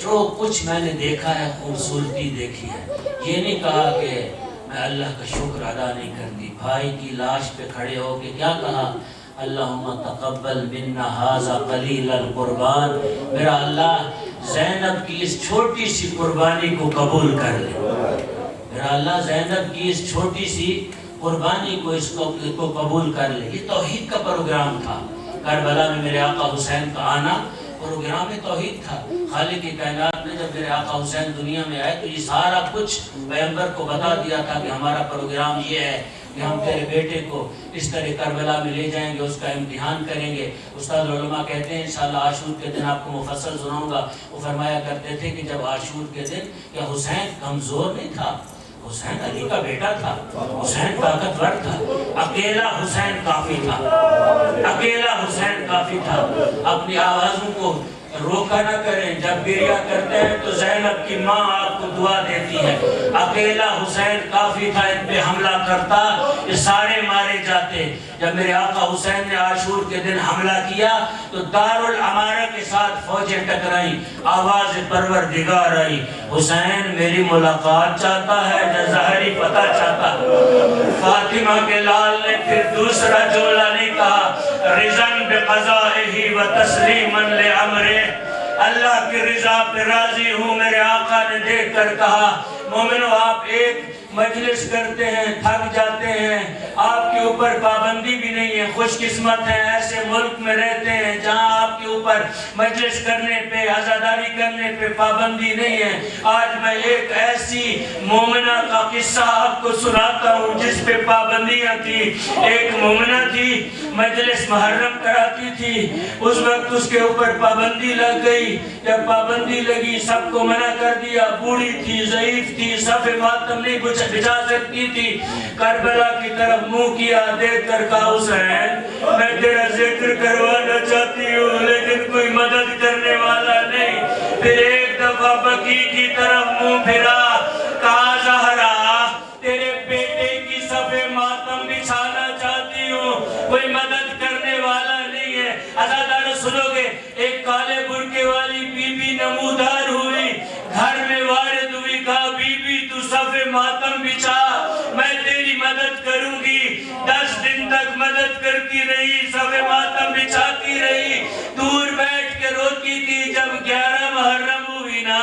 جو کچھ میں نے دیکھا ہے خوبصورتی دیکھی ہے. یہ نہیں کہا کہ میں اللہ کا شکر ادا نہیں کرتی. بھائی کی لاش پہ کھڑے ہو کے کیا کہا, اللہم تقبل منا ھذا قلیل القربان, میرا اللہ زینب کی اس چھوٹی سی قربانی کو قبول کر لے, میرا اللہ زینب کی اس چھوٹی سی قربانی کو اس کو قبول کر لے. یہ توحید کا پروگرام تھا. کربلا میں میرے آقا حسین کا آنا پروگرام توحید تھا. خالق کی کائنات نے جب میرے آقا حسین دنیا میں آئے تو یہ سارا کچھ پیغمبر کو بتا دیا تھا کہ ہمارا پروگرام یہ ہے کہ ہم تیرے بیٹے کو اس طرح کربلا میں لے جائیں گے, اس کا امتحان کریں گے. استاد علماء کہتے ہیں انشاءاللہ عاشور کے دن آپ کو مفصل سناؤں گا. وہ فرمایا کرتے تھے کہ جب عاشور کے دن کہ حسین کمزور نہیں تھا, حسین علی کا بیٹا تھا, حسین طاقتور تھا, اکیلا حسین کافی تھا, اکیلا حسین کافی تھا. اپنی آوازوں کو روکا نہ کریں, جب گریہ کرتے ہیں تو زینب کی ماں آپ کو دعا دیتی ہے. اکیلا حسین کافی تھا, ان پہ حملہ کرتا یہ سارے مارے جاتے. جب میرے آقا حسین نے عاشور کے دن حملہ کیا تو دارالعمارہ کے ساتھ فوجیں ٹکرائیں، آواز پروردگار آئی، حسین میری ملاقات چاہتا ہے یا ظاہری پتہ چاہتا ہے؟ فاطمہ کے لال نے پھر دوسرا جملہ نہیں کہا، رضاً بقضائہ و تسلیماً لعمرہ، اللہ کی رضا پہ راضی ہوں، میرے آقا نے دیکھ کر کہا مومنو آپ ایک مجلس کرتے ہیں تھک جاتے ہیں، آپ کے اوپر پابندی بھی نہیں ہے، خوش قسمت ہیں ایسے ملک میں رہتے ہیں جہاں آپ کے اوپر مجلس کرنے پہ عزاداری کرنے پہ پابندی نہیں ہے۔ آج میں ایک ایسی مومنہ کا قصہ آپ کو سناتا ہوں جس پہ پابندیاں تھی۔ ایک مومنہ تھی، مجلس محرم کراتی تھی، اس وقت اس کے اوپر پابندی لگ گئی، جب پابندی لگی سب کو منع کر دیا، بوڑھی تھی، ضعیف تھی، صف ماتم نہیں بچا سکتی تھی، کربلا کی طرف منہ کیا، دیکھ کر کہا حسین میں تیرا ذکر کروانا چاہتی ہوں لیکن کوئی مدد کرنے والا نہیں۔ پھر ایک دفعہ بقیع کی طرف منہ پھرا، کہا زہرا تیرے بیٹے کی صف ماتم بچھانا چاہتی ہوں، کوئی مدد کرنے والا نہیں ہے۔ عزادار سنو گے، ایک کالے برقے والی بی بی نمودار ہوئی، گھر میں وارد ہوئی، کہا بی بی تو صف ماتم بچھا، میں تیری مدد کروں گی۔ 10 دن تک مدد کرتی رہی، صف ماتم بچھاتی رہی، دور بیٹھ کے روتی تھی۔ جب 11 محرم ہوئی نا،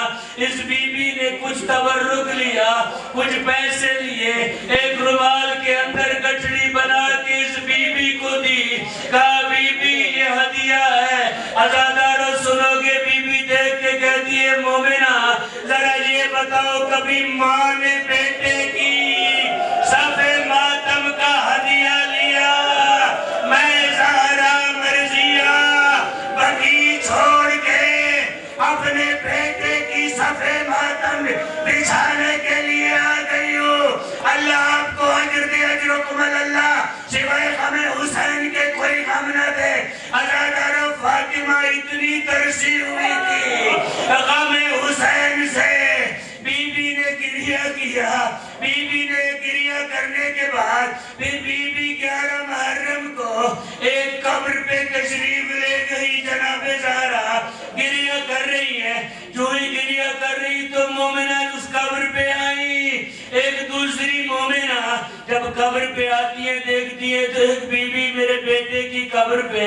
اس بی بی نے کچھ تبرک لیا، کچھ پیسے لیے، ایک رومال کے اندر گٹھڑی بنا کے اس بی بی کو دی، کہا بی بی یہ ہدیہ ہے۔ عزادارو سنو گے، بی بی دیکھ کے کہتی ہے مومنہ ذرا یہ بتاؤ کبھی ماں نے بیٹے کی صف ماتم کا ہدیہ لیا؟ میں زہرا مرضیہ بقیع چھوڑ کے اپنے بیٹے کی صف ماتم بچھانے کے لیے آ گئی ہوں۔ اللہ آپ کو اجر دے، اجرکم اللہ، سوائے غم حسین کے کوئی غم نہ دے۔ عزادارو فاطمہ اتنی ترسی ہوئی تھی غم حسین سے، بی بی نے گریہ کیا، بی بی نے گریہ کرنے کے بعد پھر بی بی 11 محرم کو ایک قبر پہ تشریف لے گئی۔ جناب زہرا گریہ کر رہی ہے، جو ہی گریہ کر رہی تو مومنہ اس قبر پہ آئی۔ ایک دوسری مومنہ جب قبر پہ آتی ہے دیکھتی ہے تو ایک بی بی میرے بیٹے کی قبر پہ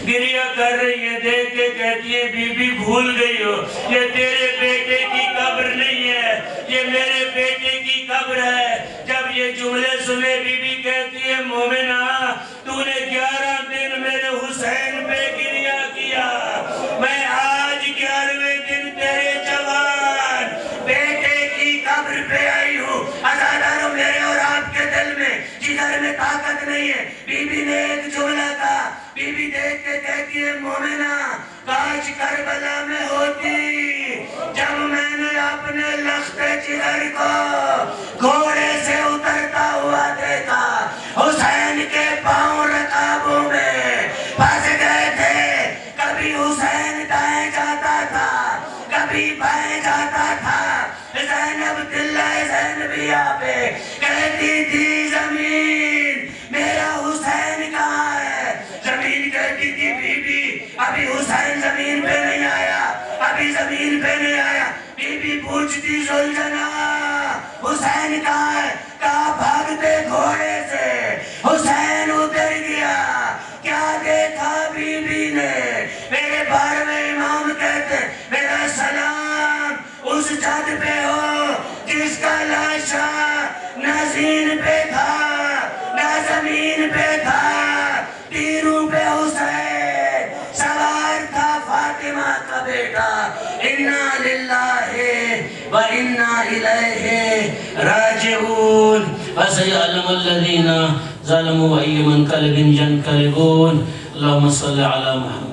گریہ کر رہی ہے، دیکھ کے کہتی ہے بی بی بھول گئی ہو، یہ تیرے بیٹے کی قبر نہیں ہے، یہ میرے بیٹے کی قبر ہے۔ جب یہ جملے سنے بی بی کہتی ہے مومنہ تو نے 11 دن میرے حسین پہ گریہ کیا، میں آج 11ویں دن تیرے جوان بیٹے کی قبر پہ آئی ہوں۔ عزادارو میرے اور آپ کے دل میں جگر میں طاقت نہیں ہے۔ بی بی نے ایک جملہ کہا، بی بی دیکھ کے کہتی ہے مومنہ کاش کربلا میں ہوتی، جب میں نے اپنے لخت جگر کو گھوڑے سے اترتا ہوا دیکھا، حسین کے پاؤں رکابوں میں پھنس گئے تھے، کبھی حسین دائیں جاتا تھا کبھی بائیں جاتا تھا۔ زینب دلہ زینبیہ پہ کہتی تھی زمین میرا حسین کہاں ہے؟ زمین کہتی تھی بی بی ابھی حسین زمین پہ نہیں آیا، ابھی زمین پہ نہیں آیا۔ بی بی پوچھتی زلجنا حسین کہاں ہے؟ کہا بھاگتے گھوڑے سے حسین اتر گیا۔ کیا دیکھا بی بی نے؟ میرے 12ویں امام کہتے میرا سلام اس چھت پہ ہو جس کا لاشا نہ زین پہ تھا نہ زمین پہ تھا، تیروں پہ حسین سوار تھا، فاطمہ کا بیٹا۔ انا للہ و انا الیہ راجعون، فسيعلم الذين ظلموا أي منقلب ينقلبون. اللهم صل على محمد.